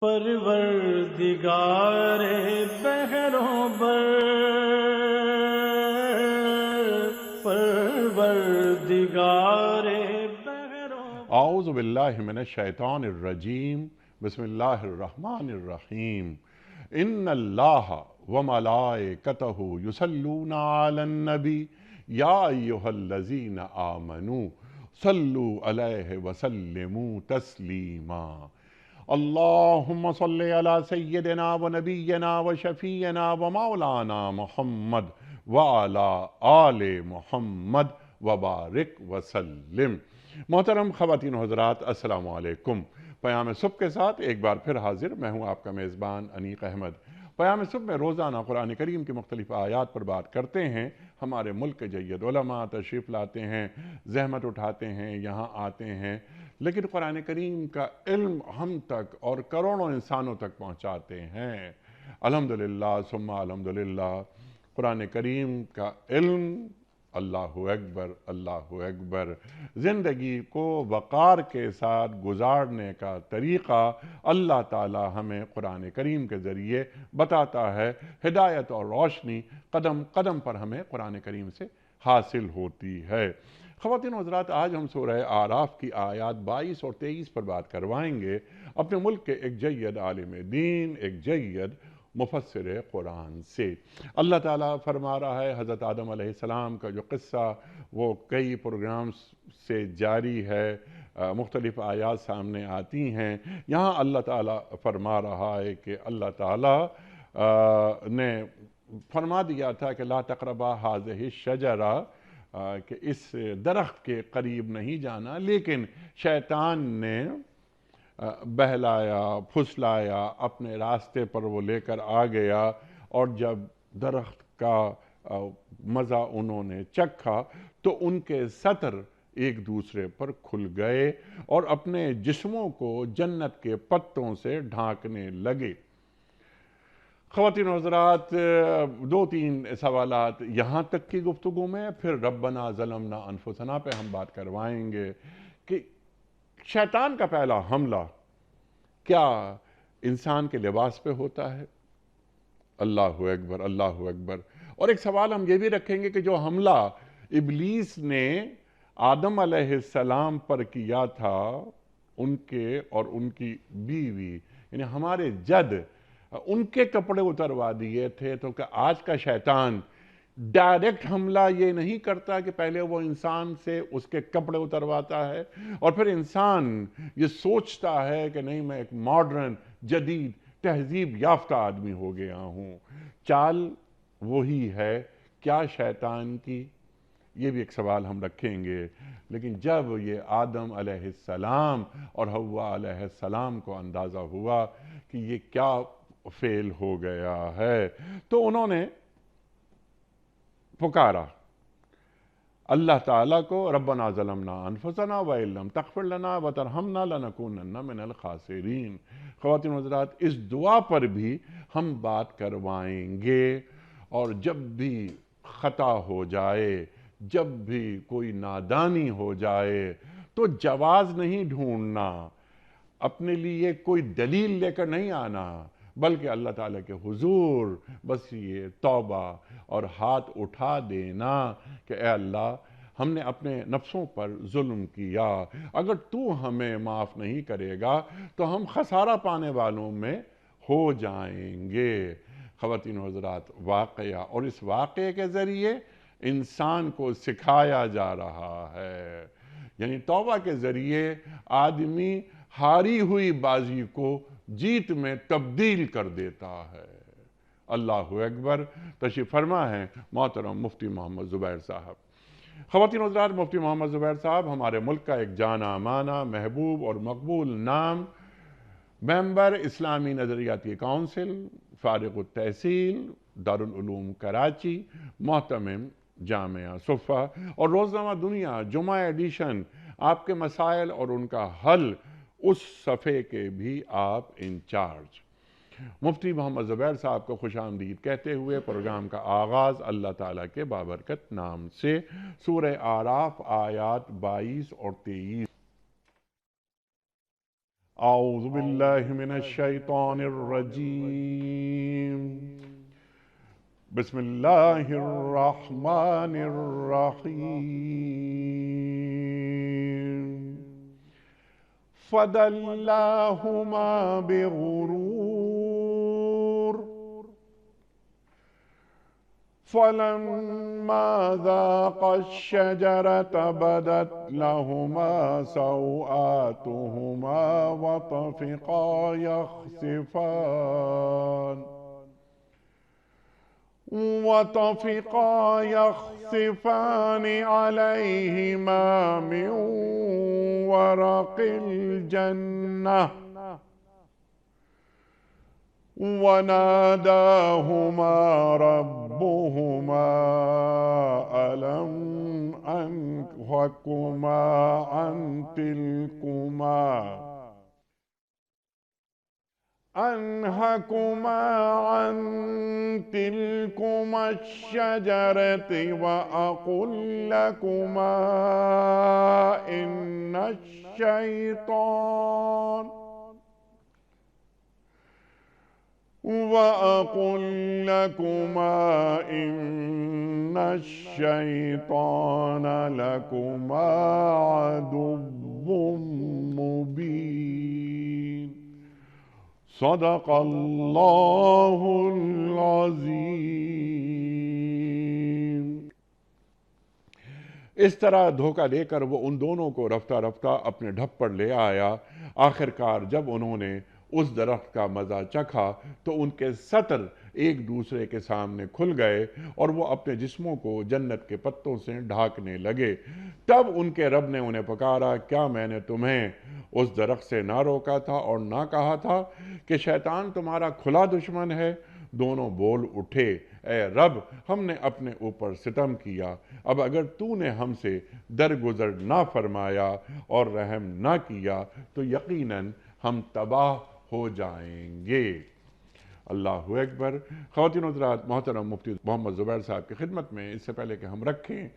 پروردگار بحروں بر، پروردگار بحروں بر۔ اعوذ باللہ من الشیطان الرجیم، بسم اللہ الرحمن الرحیم۔ ان اللہ وملائکتہ یصلون علی النبی یا ایہا الذین آمنوا صلوا علیہ وسلموا تسلیما۔ اللہم صلی علی سیدنا و نبینا و شفیعنا و مولانا محمد وعلی آل محمد وبارک وسلم۔ محترم خواتین و حضرات، السلام علیکم۔ پیام صبح کے ساتھ ایک بار پھر حاضر میں ہوں آپ کا میزبان انیق احمد۔ پیام صبح میں روزانہ قرآن کریم کی مختلف آیات پر بات کرتے ہیں۔ ہمارے ملک کے جید علماء تشریف لاتے ہیں، زحمت اٹھاتے ہیں، یہاں آتے ہیں، لیکن قرآن کریم کا علم ہم تک اور کروڑوں انسانوں تک پہنچاتے ہیں۔ الحمدللہ ثم الحمدللہ، قرآن کریم کا علم، اللہ اکبر اللہ اکبر، زندگی کو وقار کے ساتھ گزارنے کا طریقہ اللہ تعالی ہمیں قرآن کریم کے ذریعے بتاتا ہے۔ ہدایت اور روشنی قدم قدم پر ہمیں قرآن کریم سے حاصل ہوتی ہے۔ خواتین و حضرات، آج ہم سورہ اعراف کی آیات 22 اور 23 پر بات کروائیں گے اپنے ملک کے ایک جید عالم دین، ایک جید مفسر قرآن سے۔ اللہ تعالیٰ فرما رہا ہے، حضرت آدم علیہ السلام کا جو قصہ وہ کئی پروگرامز سے جاری ہے، مختلف آیات سامنے آتی ہیں۔ یہاں اللہ تعالیٰ فرما رہا ہے کہ اللہ تعالیٰ نے فرما دیا تھا کہ لا تقربا هذه الشجرہ، کہ اس درخت کے قریب نہیں جانا، لیکن شیطان نے بہلایا پھسلایا، اپنے راستے پر وہ لے کر آ گیا، اور جب درخت کا مزہ انہوں نے چکھا تو ان کے سطر ایک دوسرے پر کھل گئے اور اپنے جسموں کو جنت کے پتوں سے ڈھانکنے لگے۔ خواتین و حضرات، دو تین سوالات یہاں تک کی گفتگو میں، پھر ربنا ظلمنا انفسنا پہ ہم بات کروائیں گے کہ شیطان کا پہلا حملہ کیا انسان کے لباس پہ ہوتا ہے؟ اللہ اکبر اللہ اکبر۔ اور ایک سوال ہم یہ بھی رکھیں گے کہ جو حملہ ابلیس نے آدم علیہ السلام پر کیا تھا، ان کے اور ان کی بیوی یعنی ہمارے جد، ان کے کپڑے اتروا دیے تھے، تو کہ آج کا شیطان ڈائریکٹ حملہ یہ نہیں کرتا کہ پہلے وہ انسان سے اس کے کپڑے اترواتا ہے اور پھر انسان یہ سوچتا ہے کہ نہیں، میں ایک ماڈرن جدید تہذیب یافتہ آدمی ہو گیا ہوں۔ چال وہی ہے کیا شیطان کی؟ یہ بھی ایک سوال ہم رکھیں گے۔ لیکن جب یہ آدم علیہ السلام اور حوا علیہ السلام کو اندازہ ہوا کہ یہ کیا فعل ہو گیا ہے، تو انہوں نے پکارا اللہ تعالیٰ کو، ربنا ظلمنا انفسنا وَإِن لَّمْ تَغْفِرْ لَنَا وَتَرْحَمْنَا لَنَكُونَنَّ مِنَ الْخَاسِرِينَ۔ خواتین و حضرات، اس دعا پر بھی ہم بات کروائیں گے۔ اور جب بھی خطا ہو جائے، جب بھی کوئی نادانی ہو جائے، تو جواز نہیں ڈھونڈنا، اپنے لیے کوئی دلیل لے کر نہیں آنا، بلکہ اللہ تعالیٰ کے حضور بس یہ توبہ اور ہاتھ اٹھا دینا کہ اے اللہ، ہم نے اپنے نفسوں پر ظلم کیا، اگر تو ہمیں معاف نہیں کرے گا تو ہم خسارہ پانے والوں میں ہو جائیں گے۔ خواتین و حضرات، واقعہ، اور اس واقعے کے ذریعے انسان کو سکھایا جا رہا ہے، یعنی توبہ کے ذریعے آدمی ہاری ہوئی بازی کو جیت میں تبدیل کر دیتا ہے۔ اللہ اکبر۔ تشریف فرما ہے محترم مفتی محمد زبیر صاحب۔ خواتین و حضرات، مفتی محمد زبیر صاحب ہمارے ملک کا ایک جانا مانا، محبوب اور مقبول نام، ممبر اسلامی نظریاتی کونسل، فارغ التحصیل دارالعلوم کراچی، محتمم جامعہ صفا، اور روزنامہ دنیا جمعہ ایڈیشن، آپ کے مسائل اور ان کا حل، اس صفحے کے بھی آپ انچارج۔ مفتی محمد زبیر صاحب کو خوش آمدید کہتے ہوئے پروگرام کا آغاز اللہ تعالیٰ کے بابرکت نام سے۔ سورہ اعراف آیات 22 اور 23۔ أعوذ بالله من الشيطان الرجيم بسم الله الرحمن الرحيم فدلاهما بغرور فلما ذاقا الشجرة بدت لهما سوآتهما وطفقا يخصفان عليهما من ورق الجنة وناداهما ربهما ألم أنهكما عن تلكما الشجرة وأقل لكما إن الشيطان لكما عدو مبين صدق اللہ العظیم۔ اس طرح دھوکہ دے کر وہ ان دونوں کو رفتہ رفتہ اپنے ڈھپ پر لے آیا۔ آخرکار جب انہوں نے اس درخت کا مزہ چکھا تو ان کے سطر ایک دوسرے کے سامنے کھل گئے اور وہ اپنے جسموں کو جنت کے پتوں سے ڈھانکنے لگے۔ تب ان کے رب نے انہیں پکارا، کیا میں نے تمہیں اس درخت سے نہ روکا تھا اور نہ کہا تھا کہ شیطان تمہارا کھلا دشمن ہے؟ دونوں بول اٹھے، اے رب، ہم نے اپنے اوپر ستم کیا، اب اگر تو نے ہم سے درگزر نہ فرمایا اور رحم نہ کیا تو یقیناً ہم تباہ ہو جائیں گے۔ اللہ اکبر۔ خواتین و حضرات، محترم مفتی محمد زبیر صاحب کی خدمت میں اس سے پہلے کہ ہم رکھیں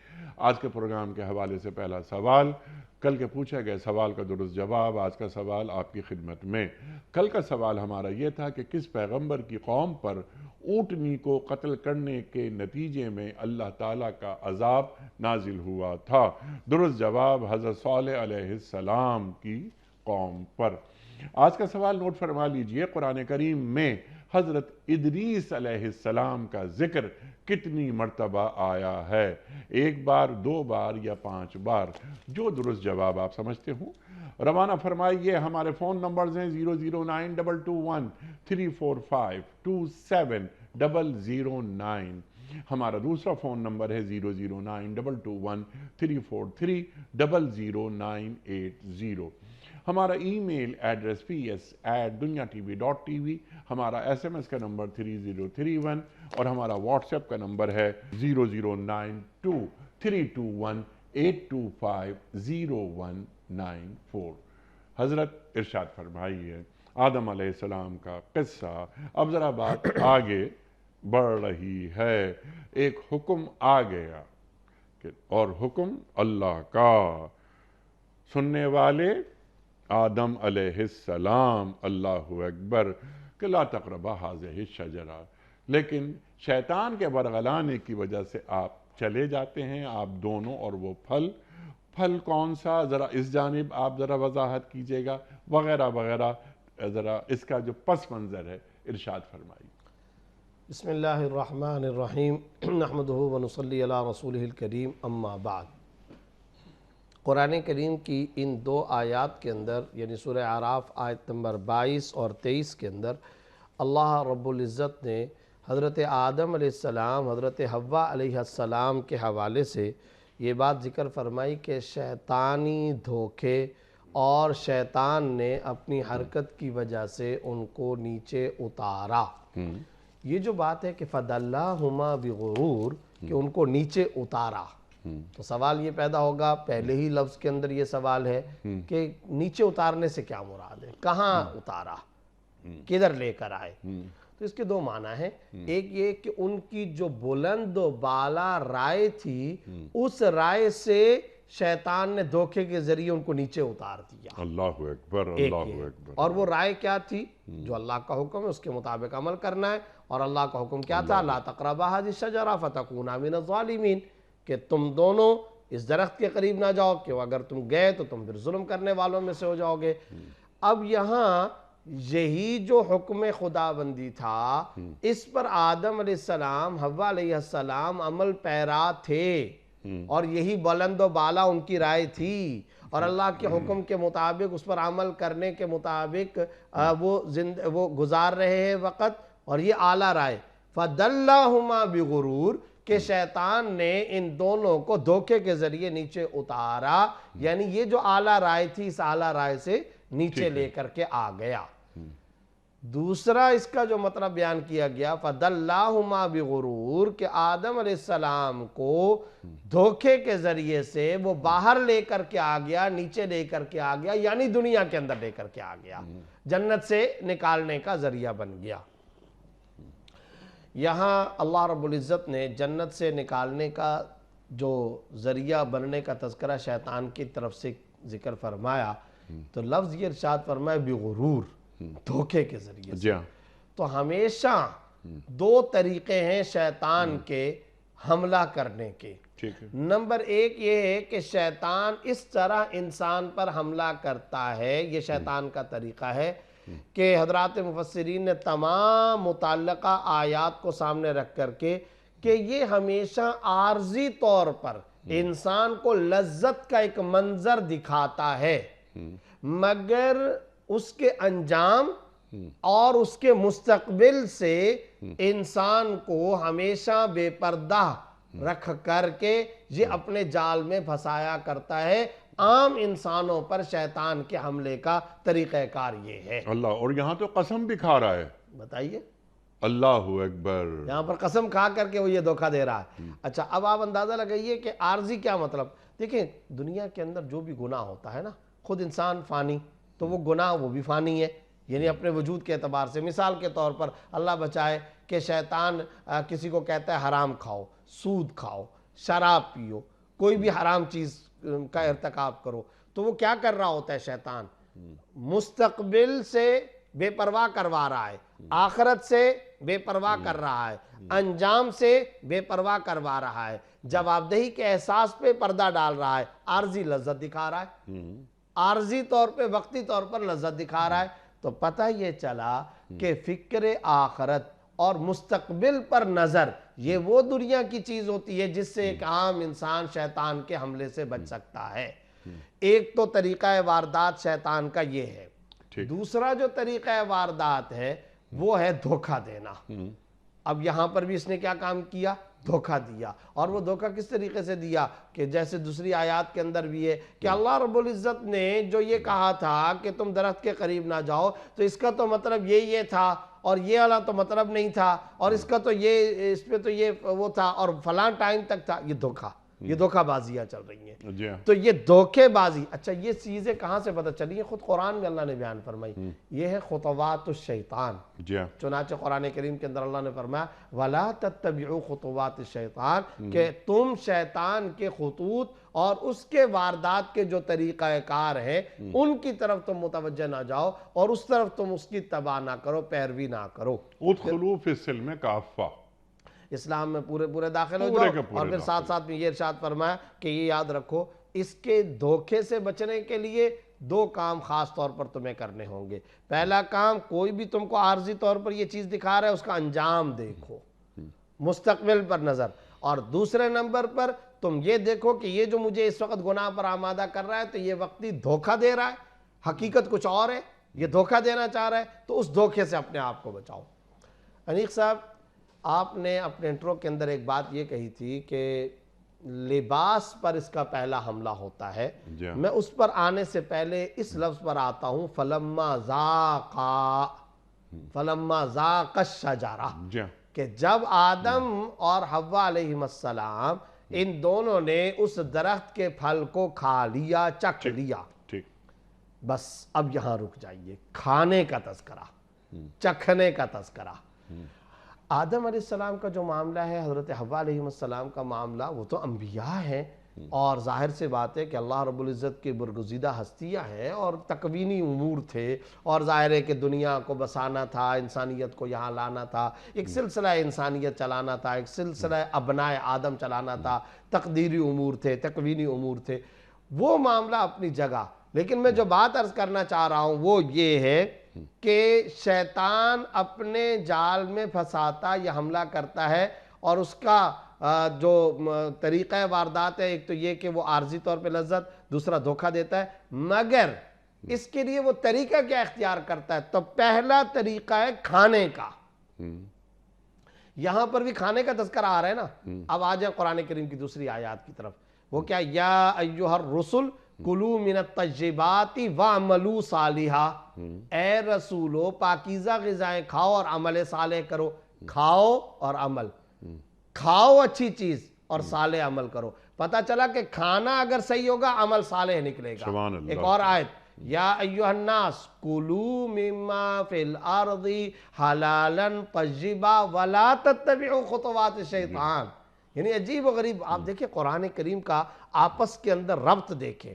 آج کے پروگرام کے حوالے سے پہلا سوال، کل کے پوچھے گئے سوال کا درست جواب، آج کا سوال آپ کی خدمت میں۔ کل کا سوال ہمارا یہ تھا کہ کس پیغمبر کی قوم پر اونٹنی کو قتل کرنے کے نتیجے میں اللہ تعالیٰ کا عذاب نازل ہوا تھا؟ درست جواب حضرت صالح علیہ السلام کی قوم پر۔ آج کا سوال نوٹ فرما لیجئے، قرآن کریم میں حضرت ادریس علیہ السلام کا ذکر کتنی مرتبہ آیا ہے؟ 1 بار، 2 بار یا 5 بار؟ جو درست جواب آپ سمجھتے ہوں روانہ فرمائیے۔ ہمارے فون نمبرز ہیں 009221345270009۔ ہمارا دوسرا فون نمبر ہے 009221345000980۔ ہمارا ای میل ایڈریس ps@dunyatv.tv، ہمارا SMS کا نمبر 3031 اور ہمارا واٹس ایپ کا نمبر ہے 00923218250194۔ حضرت ارشاد فرمائیے، آدم علیہ السلام کا قصہ۔ اب ذرا بات آگے بڑھ رہی ہے، ایک حکم آ گیا اور حکم اللہ کا۔ سننے والے آدم علیہ السلام، اللہ اکبر، کہ لا تقربا هذه الشجرہ، لیکن شیطان کے برغلانے کی وجہ سے آپ چلے جاتے ہیں، آپ دونوں، اور وہ پھل کون سا؟ ذرا اس جانب آپ ذرا وضاحت کیجئے گا، وغیرہ وغیرہ، ذرا اس کا جو پس منظر ہے ارشاد فرمائیے۔ بسم اللہ الرحمن الرحیم، نحمدہ ونصلی علی رسولہ الکریم، اما بعد۔ قرآن کریم کی ان 2 آیات کے اندر، یعنی سورہ اعراف آیت نمبر 22 اور 23 کے اندر، اللہ رب العزت نے حضرت آدم علیہ السلام، حضرت حوا علیہ السلام کے حوالے سے یہ بات ذکر فرمائی کہ شیطانی دھوکے اور شیطان نے اپنی حرکت کی وجہ سے ان کو نیچے اتارا۔ یہ جو بات ہے کہ فَدَلَّاهُمَا بِغُرُورٍ، کہ ان کو نیچے اتارا، تو سوال یہ پیدا ہوگا، پہلے ہی لفظ کے اندر یہ سوال ہے کہ نیچے اتارنے سے کیا مراد ہے؟ کہاں اتارا؟ کدھر لے کر آئے؟ تو اس کے 2 معنی ہیں۔ ایک یہ کہ ان کی جو بلند و بالا رائے تھی، اس رائے سے شیطان نے دھوکے کے ذریعے ان کو نیچے اتار دیا. اللہ اکبر، ایک اللہ یہ. اکبر. اور وہ رائے کیا تھی؟ جو اللہ کا حکم ہے اس کے مطابق عمل کرنا ہے. اور اللہ کا حکم کیا تھا؟ لا تقربا هذه الشجرة فتكونا من الظالمین، کہ تم دونوں اس درخت کے قریب نہ جاؤ، کہ اگر تم گئے تو تم پھر ظلم کرنے والوں میں سے ہو جاؤ گے. اب یہاں یہی جو حکم خدا بندی تھا اس پر آدم علیہ السلام، حوا علیہ السلام عمل پیرا تھے، اور یہی بلند و بالا ان کی رائے تھی، اور اللہ کے حکم کے مطابق اس پر عمل کرنے کے مطابق وہ گزار رہے ہیں وقت، اور یہ اعلیٰ رائے. فَدَلَّهُمَا بِغُرُورٍ، کہ شیطان نے ان دونوں کو دھوکے کے ذریعے نیچے اتارا، یعنی یہ جو اعلیٰ رائے تھی اس اعلیٰ رائے سے نیچے لے کر کے آ گیا. دوسرا اس کا جو مطلب بیان کیا گیا فَدَلَّهُمَا بِغُرُورٍ، کہ آدم علیہ السلام کو دھوکے کے ذریعے سے وہ باہر لے کر کے آ گیا، نیچے لے کر کے آ گیا، یعنی دنیا کے اندر لے کر کے آ گیا، جنت سے نکالنے کا ذریعہ بن گیا. یہاں اللہ رب العزت نے جنت سے نکالنے کا جو ذریعہ بننے کا تذکرہ شیطان کی طرف سے ذکر فرمایا، تو لفظ یہ ارشاد فرمایا بغرور، دھوکے کے ذریعے سے. تو ہمیشہ دو طریقے ہیں شیطان کے حملہ کرنے کے. نمبر ایک یہ ہے کہ شیطان اس طرح انسان پر حملہ کرتا ہے، یہ شیطان کا طریقہ ہے کہ حضرات مفسرین نے تمام متعلقہ آیات کو سامنے رکھ کر کے کہ یہ ہمیشہ عارضی طور پر انسان کو لذت کا ایک منظر دکھاتا ہے، مگر اس کے انجام اور اس کے مستقبل سے انسان کو ہمیشہ بے پردہ رکھ کر کے یہ اپنے جال میں پھنسایا کرتا ہے. عام انسانوں پر شیطان کے حملے کا طریقہ کار یہ ہے. اللہ، اور یہاں تو قسم بھی کھا رہا ہے. بتائیے، اللہ اکبر، یہاں پر قسم کھا کر کے وہ یہ دھوکہ دے رہا ہے. اچھا، اب آپ اندازہ لگائیے کہ عارضی کیا مطلب. دیکھیں، دنیا کے اندر جو بھی گناہ ہوتا ہے نا، خود انسان فانی، تو وہ گناہ وہ بھی فانی ہے، یعنی اپنے وجود کے اعتبار سے. مثال کے طور پر اللہ بچائے کہ شیطان کسی کو کہتا ہے حرام کھاؤ، سود کھاؤ، شراب پیو، کوئی بھی حرام چیز کا ارتکاب کرو، تو وہ کیا کر رہا ہوتا ہے شیطان؟ مستقبل سے بے پرواہ کروا رہا ہے، آخرت سے بے پرواہ کر رہا ہے، انجام سے بے پرواہ کروا رہا ہے، جوابدہی کے احساس پہ پردہ ڈال رہا ہے، عارضی لذت دکھا رہا ہے، عارضی طور پہ وقتی طور پر لذت دکھا رہا ہے. تو پتہ یہ چلا کہ فکر آخرت اور مستقبل پر نظر یہ وہ دنیا کی چیز ہوتی ہے جس سے ایک عام انسان شیطان کے حملے سے بچ سکتا ہے. ایک تو طریقہ واردات شیطان کا یہ ہے. دوسرا جو طریقہ واردات ہے وہ ہے دھوکہ دینا. اب یہاں پر بھی اس نے کیا کام کیا؟ دھوکہ دیا. اور وہ دھوکہ کس طریقے سے دیا کہ جیسے دوسری آیات کے اندر بھی ہے کہ اللہ رب العزت نے جو یہ کہا تھا کہ تم درخت کے قریب نہ جاؤ، تو اس کا تو مطلب یہ تھا، اور یہ والا تو مطلب نہیں تھا، اور اس کا تو یہ، اس پہ تو یہ وہ تھا، اور فلاں ٹائم تک تھا. یہ دھوکہ، یہ دھوکہ بازیاں چل رہی ہیں. تو یہ دھوکے بازی، اچھا یہ چیزیں کہاں سے پتہ چلی؟ یہ خود قرآن میں اللہ نے بیان فرمائی. یہ ہے خطوات الشیطان. چنانچہ قرآن کریم کے اندر اللہ نے فرمایا وَلَا تَتَّبِعُوا خُطُوَاتِ الشَّيْطَانِ، کہ تم شیطان کے خطوط اور اس کے واردات کے جو طریقہ کار ہیں ان کی طرف تم متوجہ نہ جاؤ، اور اس طرف تم اس کی تباہ نہ کرو، پیروی نہ کرو. ادخلوا فی السلم کافہ، اسلام میں پورے داخل ہو جاؤ. اور پھر ساتھ ساتھ میں یہ ارشاد فرمایا کہ یہ یاد رکھو اس کے دھوکے سے بچنے کے لیے دو کام خاص طور پر تمہیں کرنے ہوں گے. پہلا کام، کوئی بھی تم کو عارضی طور پر یہ چیز دکھا رہا ہے اس کا انجام دیکھو، مستقبل پر نظر. اور دوسرے نمبر پر تم یہ دیکھو کہ یہ جو مجھے اس وقت گناہ پر آمادہ کر رہا ہے تو یہ وقتی دھوکہ دے رہا ہے، حقیقت کچھ اور ہے، یہ دھوکہ دینا چاہ رہا ہے، تو اس دھوکے سے اپنے آپ کو بچاؤ. انیق صاحب، آپ نے اپنے انٹرو کے اندر ایک بات یہ کہی تھی کہ لباس پر اس کا پہلا حملہ ہوتا ہے. میں اس پر آنے سے پہلے اس لفظ پر آتا ہوں فَلَمَّا ذَاقَ الشَّجَرَةَ، کہ جب آدم اور حوا علیہ السلام ان دونوں نے اس درخت کے پھل کو کھا لیا، چکھ لیا، بس اب یہاں رک جائیے. کھانے کا تذکرہ، چکھنے کا تذکرہ. آدم علیہ السلام کا جو معاملہ ہے، حضرت حوا علیہ السلام کا معاملہ، وہ تو انبیاء ہیں، اور ظاہر سے بات ہے کہ اللہ رب العزت کے برگزیدہ ہستیاں ہیں اور تکوینی امور تھے، اور ظاہر ہے کہ دنیا کو بسانا تھا، انسانیت کو یہاں لانا تھا، ایک سلسلہ انسانیت چلانا تھا، ایک سلسلہ ابنائے آدم چلانا تھا، تقدیری امور تھے، تکوینی امور تھے، وہ معاملہ اپنی جگہ۔ لیکن میں جو بات عرض کرنا چاہ رہا ہوں وہ یہ ہے کہ شیطان اپنے جال میں پھنساتا یا حملہ کرتا ہے، اور اس کا جو طریقہ واردات ہے، ایک تو یہ کہ وہ عارضی طور پہ لذت، دوسرا دھوکہ دیتا ہے، مگر اس کے لیے وہ طریقہ کیا اختیار کرتا ہے؟ تو پہلا طریقہ ہے کھانے کا۔ یہاں پر بھی کھانے کا تذکرہ آ رہا ہے نا۔ اب آ جائیں قرآن کریم کی دوسری آیات کی طرف، وہ کیا؟ یا ایھا الرسل کلوا من الطیبات واعملوا صالحا، اے رسولو پاکیزہ غذائیں کھاؤ اور عمل صالح کرو۔ کھاؤ اور عمل، کھاؤ اچھی چیز اور صالح عمل کرو۔ پتہ چلا کہ کھانا اگر صحیح ہوگا عمل صالح نکلے گا۔ سبحان اللہ۔ ایک اور آیت، یا ایھا الناس کلوا مما فی الارض حلالا طیبا ولا تتبعوا خطوات الشیطان۔ یعنی عجیب و غریب، آپ دیکھیں قرآن کریم کا آپس کے اندر ربط دیکھیں۔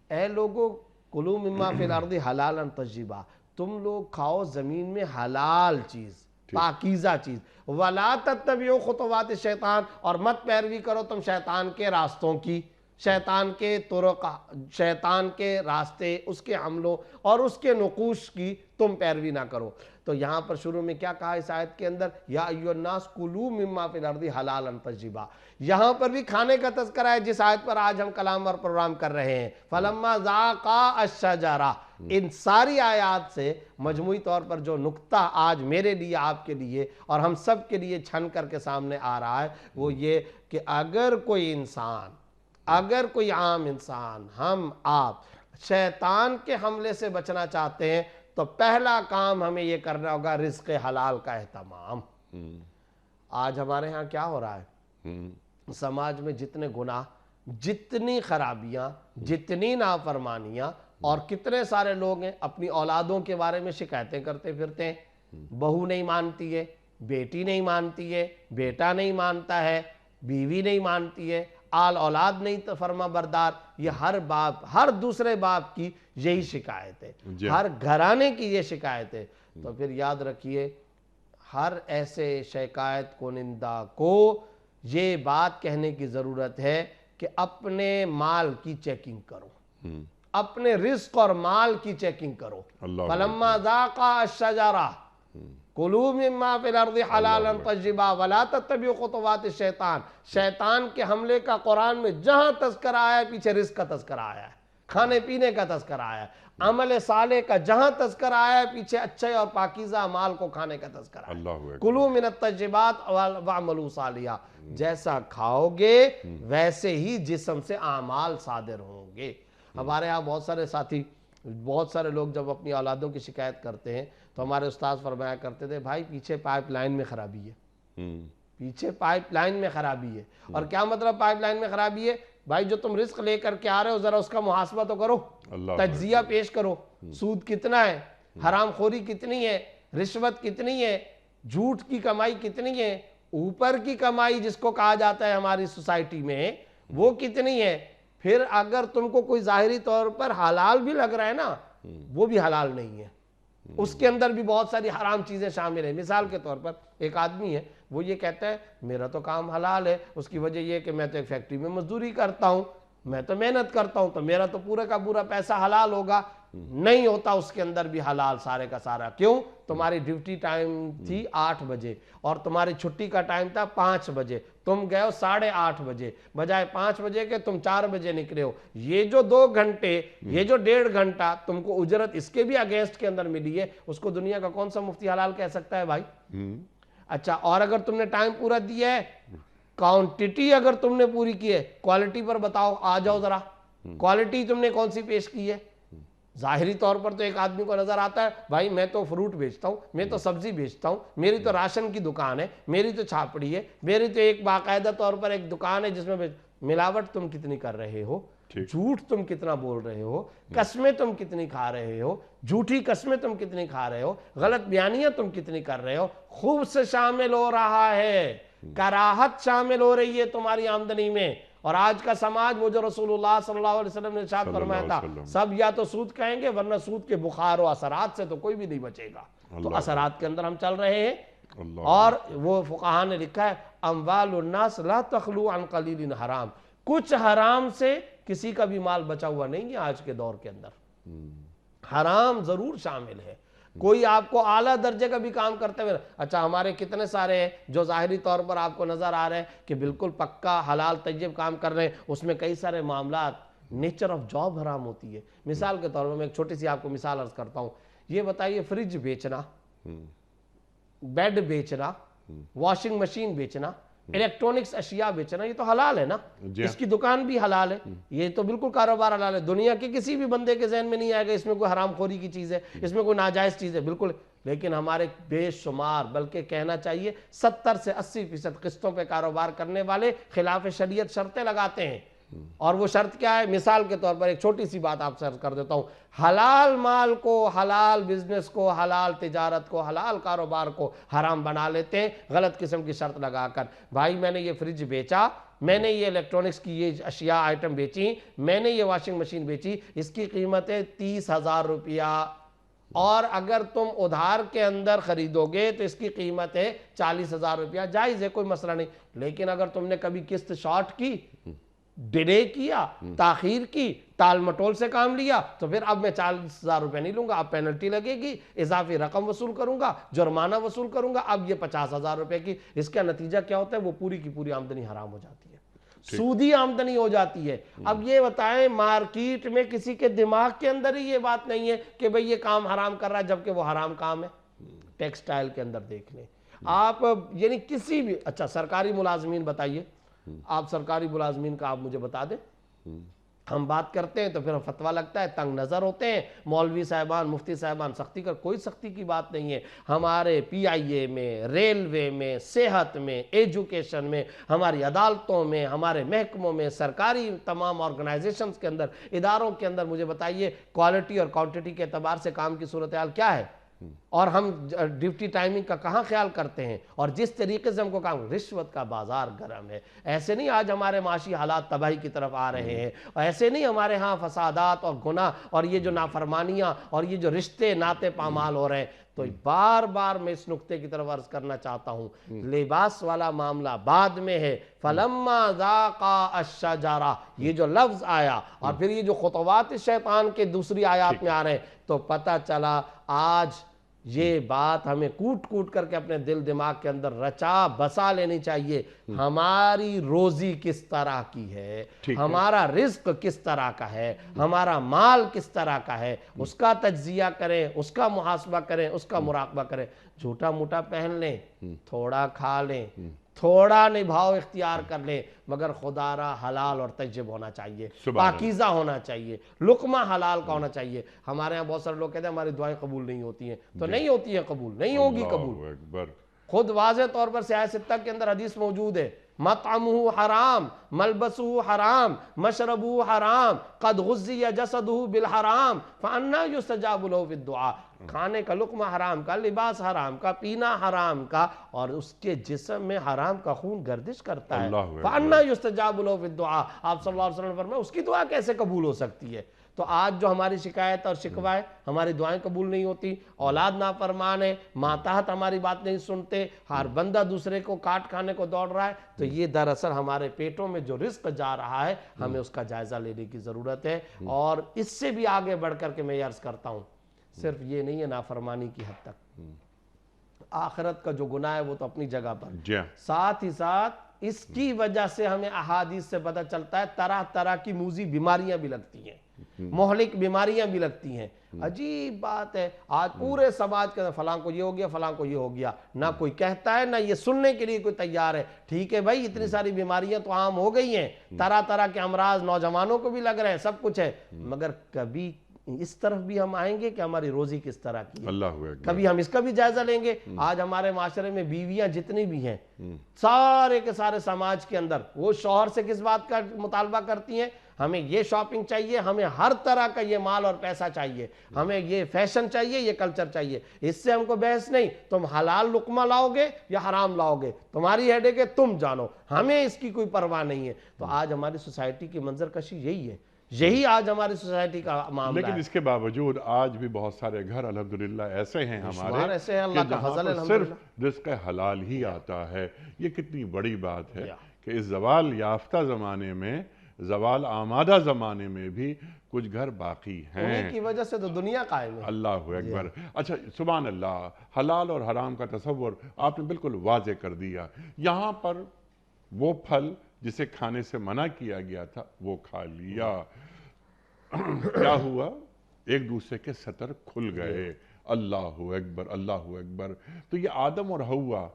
اے لوگو کلوا مما فی الارض حلالا طیبا، تم لوگ کھاؤ زمین میں حلال چیز، پاکیزہ چیز، وَلَا تَتَّبِعُوا خُطُوَاتِ الشَّيْطَان، اور مت پیروی کرو تم شیطان کے راستوں کی، شیطان کے طرق، شیطان کے راستے، اس کے حملوں اور اس کے نقوش کی تم پیروی نہ کرو۔ تو یہاں پر شروع میں کیا کہا اس آیت کے اندر؟ یا ایھا الناس کلوا مما فی الارض حلالا طیبا۔ یہاں پر بھی کھانے کا تذکرہ ہے جس آیت پر آج ہم کلام اور پروگرام کر رہے ہیں، فَلَمَّا ذَاقَا الشَّجَرَةَ۔ ان ساری آیات سے مجموعی طور پر جو نقطہ آج میرے لیے، آپ کے لیے اور ہم سب کے لیے چھن کر کے سامنے آ رہا ہے وہ یہ کہ اگر کوئی انسان، اگر کوئی عام انسان، ہم آپ شیطان کے حملے سے بچنا چاہتے ہیں تو پہلا کام ہمیں یہ کرنا ہوگا رزق حلال کا اہتمام۔ آج ہمارے ہاں کیا ہو رہا ہے؟ سماج میں جتنے گناہ، جتنی خرابیاں، جتنی نافرمانیاں، اور کتنے سارے لوگ ہیں اپنی اولادوں کے بارے میں شکایتیں کرتے پھرتے ہیں، بہو نہیں مانتی ہے، بیٹی نہیں مانتی ہے، بیٹا نہیں مانتا ہے، بیوی نہیں مانتی ہے، آل اولاد نہیں فرما بردار۔ یہ ہر باپ، ہر دوسرے باپ کی یہی شکایت ہے، ہر گھرانے کی یہ شکایت ہے۔ تو پھر یاد رکھیے، ہر ایسے شکایت کنندہ کو یہ بات کہنے کی ضرورت ہے کہ اپنے مال کی چیکنگ کرو، اپنے رزق اور مال کی چیکنگ کرو۔ فَلَمَّا ذَاقَا الشَّجَرَةَ کلوا مما فی الارض حلالا طیبا ولا تتبعوا خطوات الشیطان۔ شیطان کے حملے کا قرآن میں جہاں تذکرہ آیا ہے پیچھے رزق کا تذکرہ آیا ہے، کھانے پینے کا تذکرہ آیا ہے، عمل صالح کا جہاں تذکرہ آیا ہے پیچھے اچھے اور پاکیزہ مال کو کھانے کا تذکرہ ہے۔ کلوا من الطیبات واعملوا صالحا، جیسا کھاؤ گے ویسے ہی جسم سے اعمال صادر ہوں گے۔ ہمارے ہاں بہت سارے ساتھی، بہت سارے لوگ جب اپنی اولادوں کی شکایت کرتے ہیں تو ہمارے استاد فرمایا کرتے تھے، بھائی پیچھے پائپ لائن میں خرابی ہے، پیچھے پائپ لائن میں خرابی ہے۔ اور کیا مطلب پائپ لائن میں خرابی ہے؟ بھائی جو تم رزق لے کر کے آ رہے ہو ذرا اس کا محاسبہ تو کرو، تجزیہ پیش کرو، سود کتنا ہے، حرام خوری کتنی ہے، رشوت کتنی ہے، جھوٹ کی کمائی کتنی ہے، اوپر کی کمائی جس کو کہا جاتا ہے ہماری سوسائٹی میں وہ کتنی ہے۔ پھر اگر تم کو کوئی ظاہری طور پر حلال بھی لگ رہا ہے نا، وہ بھی حلال نہیں ہے، اس کے اندر بھی بہت ساری حرام چیزیں شامل ہیں۔ مثال کے طور پر ایک آدمی ہے، وہ یہ کہتا ہے میرا تو کام حلال ہے، اس کی وجہ یہ کہ میں تو ایک فیکٹری میں مزدوری کرتا ہوں، میں تو محنت کرتا ہوں، تو میرا تو پورا کا پورا پیسہ حلال ہوگا۔ نہیں ہوتا، اس کے اندر بھی حلال سارے کا سارا۔ کیوں؟ تمہاری ڈیوٹی ٹائم تھی 8 بجے اور تمہاری چھٹی کا ٹائم تھا 5 بجے، تم گئے ہو 8:30 بجے، بجائے 5 بجے کے تم 4 بجے نکلے ہو۔ یہ جو 2 گھنٹے، یہ جو 1.5 گھنٹہ تم کو اجرت اس کے بھی اگینسٹ کے اندر ملی ہے، اس کو دنیا کا کون سا مفتی حلال کہہ سکتا ہے بھائی؟ اچھا، اور اگر تم نے ٹائم پورا دیا ہے، کوانٹٹی اگر تم نے پوری کی ہے، کوالٹی پر بتاؤ، آ جاؤ ذرا، کوالٹی تم نے کون سی پیش کی ہے؟ ظاہری طور پر تو ایک آدمی کو نظر آتا ہے بھائی میں تو فروٹ بیچتا ہوں، میں تو سبزی بیچتا ہوں، میری تو راشن کی دکان ہے، میری تو چھاپڑی ہے، میری تو ایک باقاعدہ طور پر ایک دکان ہے جس میں ملاوٹ تم کتنی کر رہے ہو، جھوٹ تم کتنا بول رہے ہو، قسمیں تم کتنی کھا رہے ہو، جھوٹی قسمیں تم کتنی کھا رہے ہو، غلط بیانیاں تم کتنی کر رہے ہو، خوب سے شامل ہو رہا ہے، کراہت شامل ہو رہی ہے تمہاری آمدنی میں، اور آج کا سماج وہ جو رسول اللہ صلی اللہ علیہ وسلم نے ارشاد فرمایا تھا سب یا تو سود کہیں گے ورنہ سود کے بخار و اثرات سے تو کوئی بھی نہیں بچے گا. تو اثرات کے اندر ہم چل رہے ہیں. اور وہ فقہاء نے لکھا ہے اموال الناس لا تخلو عن قلیل حرام. کچھ حرام سے کسی کا بھی مال بچا ہوا نہیں ہے آج کے دور کے اندر. حرام ضرور شامل ہے. کوئی آپ کو اعلیٰ درجے کا بھی کام کرتے ہوئے اچھا ہمارے کتنے سارے ہیں جو ظاہری طور پر آپ کو نظر آ رہے ہیں کہ بالکل پکا حلال طیب کام کر رہے ہیں, اس میں کئی سارے معاملات نیچر آف جاب حرام ہوتی ہے. مثال کے طور پر میں ایک چھوٹی سی آپ کو مثال عرض کرتا ہوں. یہ بتائیے فریج بیچنا, بیڈ بیچنا, واشنگ مشین بیچنا, الیکٹرونکس اشیاء بیچنا, یہ تو حلال ہے نا. اس کی دکان بھی حلال ہے, یہ تو بالکل کاروبار حلال ہے. دنیا کے کسی بھی بندے کے ذہن میں نہیں آئے گا اس میں کوئی حرام خوری کی چیز ہے, اس میں کوئی ناجائز چیز ہے, بالکل. لیکن ہمارے بے شمار بلکہ کہنا چاہیے 70 سے 80% قسطوں پہ کاروبار کرنے والے خلاف شریعت شرطیں لگاتے ہیں. اور وہ شرط کیا ہے؟ مثال کے طور پر ایک چھوٹی سی بات آپ سے عرض کر دیتا ہوں. حلال مال کو, حلال بزنس کو, حلال تجارت کو, حلال کاروبار کو حرام بنا لیتے ہیں غلط قسم کی شرط لگا کر. بھائی میں نے یہ فریج بیچا, میں نے یہ الیکٹرونکس کی یہ اشیاء آئٹم بیچی, میں نے یہ واشنگ مشین بیچی, اس کی قیمت ہے 30,000 روپیہ, اور اگر تم ادھار کے اندر خریدو گے تو اس کی قیمت ہے 40,000 روپیہ. جائز ہے, کوئی مسئلہ نہیں. لیکن اگر تم نے کبھی قسط شارٹ کی, ڈیلے کیا, تاخیر کی, ٹال مٹول سے کام لیا, تو پھر اب میں 40,000 روپے نہیں لوں گا, اب پینلٹی لگے گی, اضافی رقم وصول کروں گا, جرمانہ وصول کروں گا, اب یہ 50,000 روپے کی. اس کا نتیجہ کیا ہوتا ہے؟ وہ پوری کی پوری آمدنی حرام ہو جاتی ہے, سودی آمدنی ہو جاتی ہے. اب یہ بتائیں مارکیٹ میں کسی کے دماغ کے اندر ہی یہ بات نہیں ہے کہ بھئی یہ کام حرام کر رہا ہے جبکہ وہ حرام کام ہے. ٹیکسٹائل کے اندر دیکھ لیں آپ, یعنی کسی بھی, اچھا سرکاری ملازمین بتائیے, آپ سرکاری ملازمین کا آپ مجھے بتا دیں. ہم بات کرتے ہیں تو پھر فتویٰ لگتا ہے, تنگ نظر ہوتے ہیں مولوی صاحبان, مفتی صاحبان سختی کر. کوئی سختی کی بات نہیں ہے. ہمارے PIA میں, ریلوے میں, صحت میں, ایجوکیشن میں, ہماری عدالتوں میں, ہمارے محکموں میں, سرکاری تمام آرگنائزیشنز کے اندر, اداروں کے اندر مجھے بتائیے کوالٹی اور کوانٹٹی کے اعتبار سے کام کی صورتحال کیا ہے؟ اور ہم ڈیوٹی ٹائمنگ کا کہاں خیال کرتے ہیں؟ اور جس طریقے سے ہم کو کام, رشوت کا بازار گرم ہے. ایسے نہیں آج ہمارے معاشی حالات تباہی کی طرف آ رہے ہیں, اور ایسے نہیں ہمارے ہاں فسادات اور گناہ اور یہ جو نافرمانیاں اور یہ جو رشتے ناطے پامال ہو رہے ہیں. تو بار بار میں اس نقطے کی طرف عرض کرنا چاہتا ہوں, لباس والا معاملہ بعد میں ہے. فَلَمَّا ذَاقَا الشَّجَرَةَ, یہ جو لفظ آیا اور پھر یہ جو خطوات شیطان کے دوسری آیات میں آ رہے ہیں, تو پتہ چلا آج یہ بات ہمیں کوٹ کوٹ کر کے اپنے دل دماغ کے اندر رچا بسا لینی چاہیے. ہماری روزی کس طرح کی ہے, ہمارا رزق کس طرح کا ہے, ہمارا مال کس طرح کا ہے, اس کا تجزیہ کریں, اس کا محاسبہ کریں, اس کا مراقبہ کریں. جھوٹا موٹا پہن لیں, تھوڑا کھا لیں, تھوڑا نبھاؤ اختیار کر لیں, مگر خدا را حلال اور طیب ہونا چاہیے, پاکیزہ ہونا چاہیے, لقمہ حلال کا ہونا چاہیے. ہمارے ہاں بہت سارے لوگ کہتے ہیں ہماری دعائیں قبول نہیں ہوتی ہیں, تو نہیں ہوتی ہیں قبول, نہیں ہوگی قبول. خود واضح طور پر سیاہ ستہ کے اندر حدیث موجود ہے, مطعمہ حرام, ملبسہ حرام, مشربہ حرام, قد غذی جسدہ بالحرام فانا یستجاب لہ فی الدعاء. کھانے کا لقمہ حرام کا, لباس حرام کا, پینا حرام کا, اور اس کے جسم میں حرام کا خون گردش کرتا ہے. فانا یستجاب لہ فی الدعاء. آپ صلی اللہ علیہ وسلم نے فرمایا اس کی دعا کیسے قبول ہو سکتی ہے؟ تو آج جو ہماری شکایت اور شکوہ ہے, ہماری دعائیں قبول نہیں ہوتی, اولاد نافرمان ہے, ماتحت ہماری بات نہیں سنتے, ہر بندہ دوسرے کو کاٹ کھانے کو دوڑ رہا ہے, تو یہ دراصل ہمارے پیٹوں میں جو رزق جا رہا ہے ہمیں اس کا جائزہ لینے کی ضرورت ہے. اور اس سے بھی آگے بڑھ کر کے میں یہ عرض کرتا ہوں, صرف یہ نہیں ہے نافرمانی کی حد تک, آخرت کا جو گناہ ہے وہ تو اپنی جگہ پر, ساتھ ہی ساتھ اس کی وجہ سے ہمیں احادیث سے پتہ چلتا ہے طرح طرح کی موذی بیماریاں بھی لگتی ہیں, مہلک بیماریاں بھی لگتی ہیں. عجیب بات ہے, آج پورے سماج کے اندر فلاں کو یہ ہو گیا, فلاں کو یہ ہو گیا, نہ کوئی کہتا ہے نہ یہ سننے کے لیے کوئی تیار ہے. ٹھیک ہے بھائی, اتنی ساری بیماریاں تو عام ہو گئی ہیں, طرح طرح کے امراض نوجوانوں کو بھی لگ رہے ہیں, سب کچھ ہے, مگر کبھی اس طرف بھی ہم آئیں گے کہ ہماری روزی کس طرح کی ہے؟ کبھی ہم اس کا بھی جائزہ لیں گے. آج ہمارے معاشرے میں بیویاں جتنی بھی ہیں, سارے کے سارے سماج کے اندر وہ شوہر سے کس بات کا مطالبہ کرتی ہیں؟ ہمیں یہ شاپنگ چاہیے، ہمیں ہر طرح کا یہ مال اور پیسہ چاہیے، ہمیں یہ فیشن چاہیے، یہ کلچر چاہیے، اس سے ہم کو بحث نہیں، تم حلال لقمہ لاؤ گے یا حرام لاؤ گے، تمہاری ہیڈیک ہے، تم جانو، ہمیں اس کی کوئی پرواہ نہیں ہے۔ تو آج ہماری سوسائٹی کی منظر کشی یہی ہے، یہی آج ہماری سوسائٹی کا معاملہ لیکن ہے۔ اس کے باوجود آج بھی بہت سارے گھر الحمدللہ ایسے ہیں شمار ہمارے ایسے ہیں، اللہ کہ کا جہاں فضل ہے پر الحمدللہ۔ صرف رزق حلال ہی آتا ہے۔ یہ کتنی بڑی بات ہے یا۔ کہ اس زوال یافتہ زمانے میں، زوال آمادہ زمانے میں بھی کچھ گھر باقی انہی ہیں۔ کی وجہ سے تو دنیا قائم ہے۔ اللہ اکبر۔ اچھا سبحان اللہ، حلال اور حرام کا تصور آپ نے بالکل واضح کر دیا۔ یہاں پر وہ پھل جسے کھانے سے منع کیا گیا تھا وہ کھا لیا، کیا ہوا؟ ایک دوسرے کے سطر کھل گئے۔ اللہ اکبر، اللہ اکبر۔ تو یہ آدم اور حوا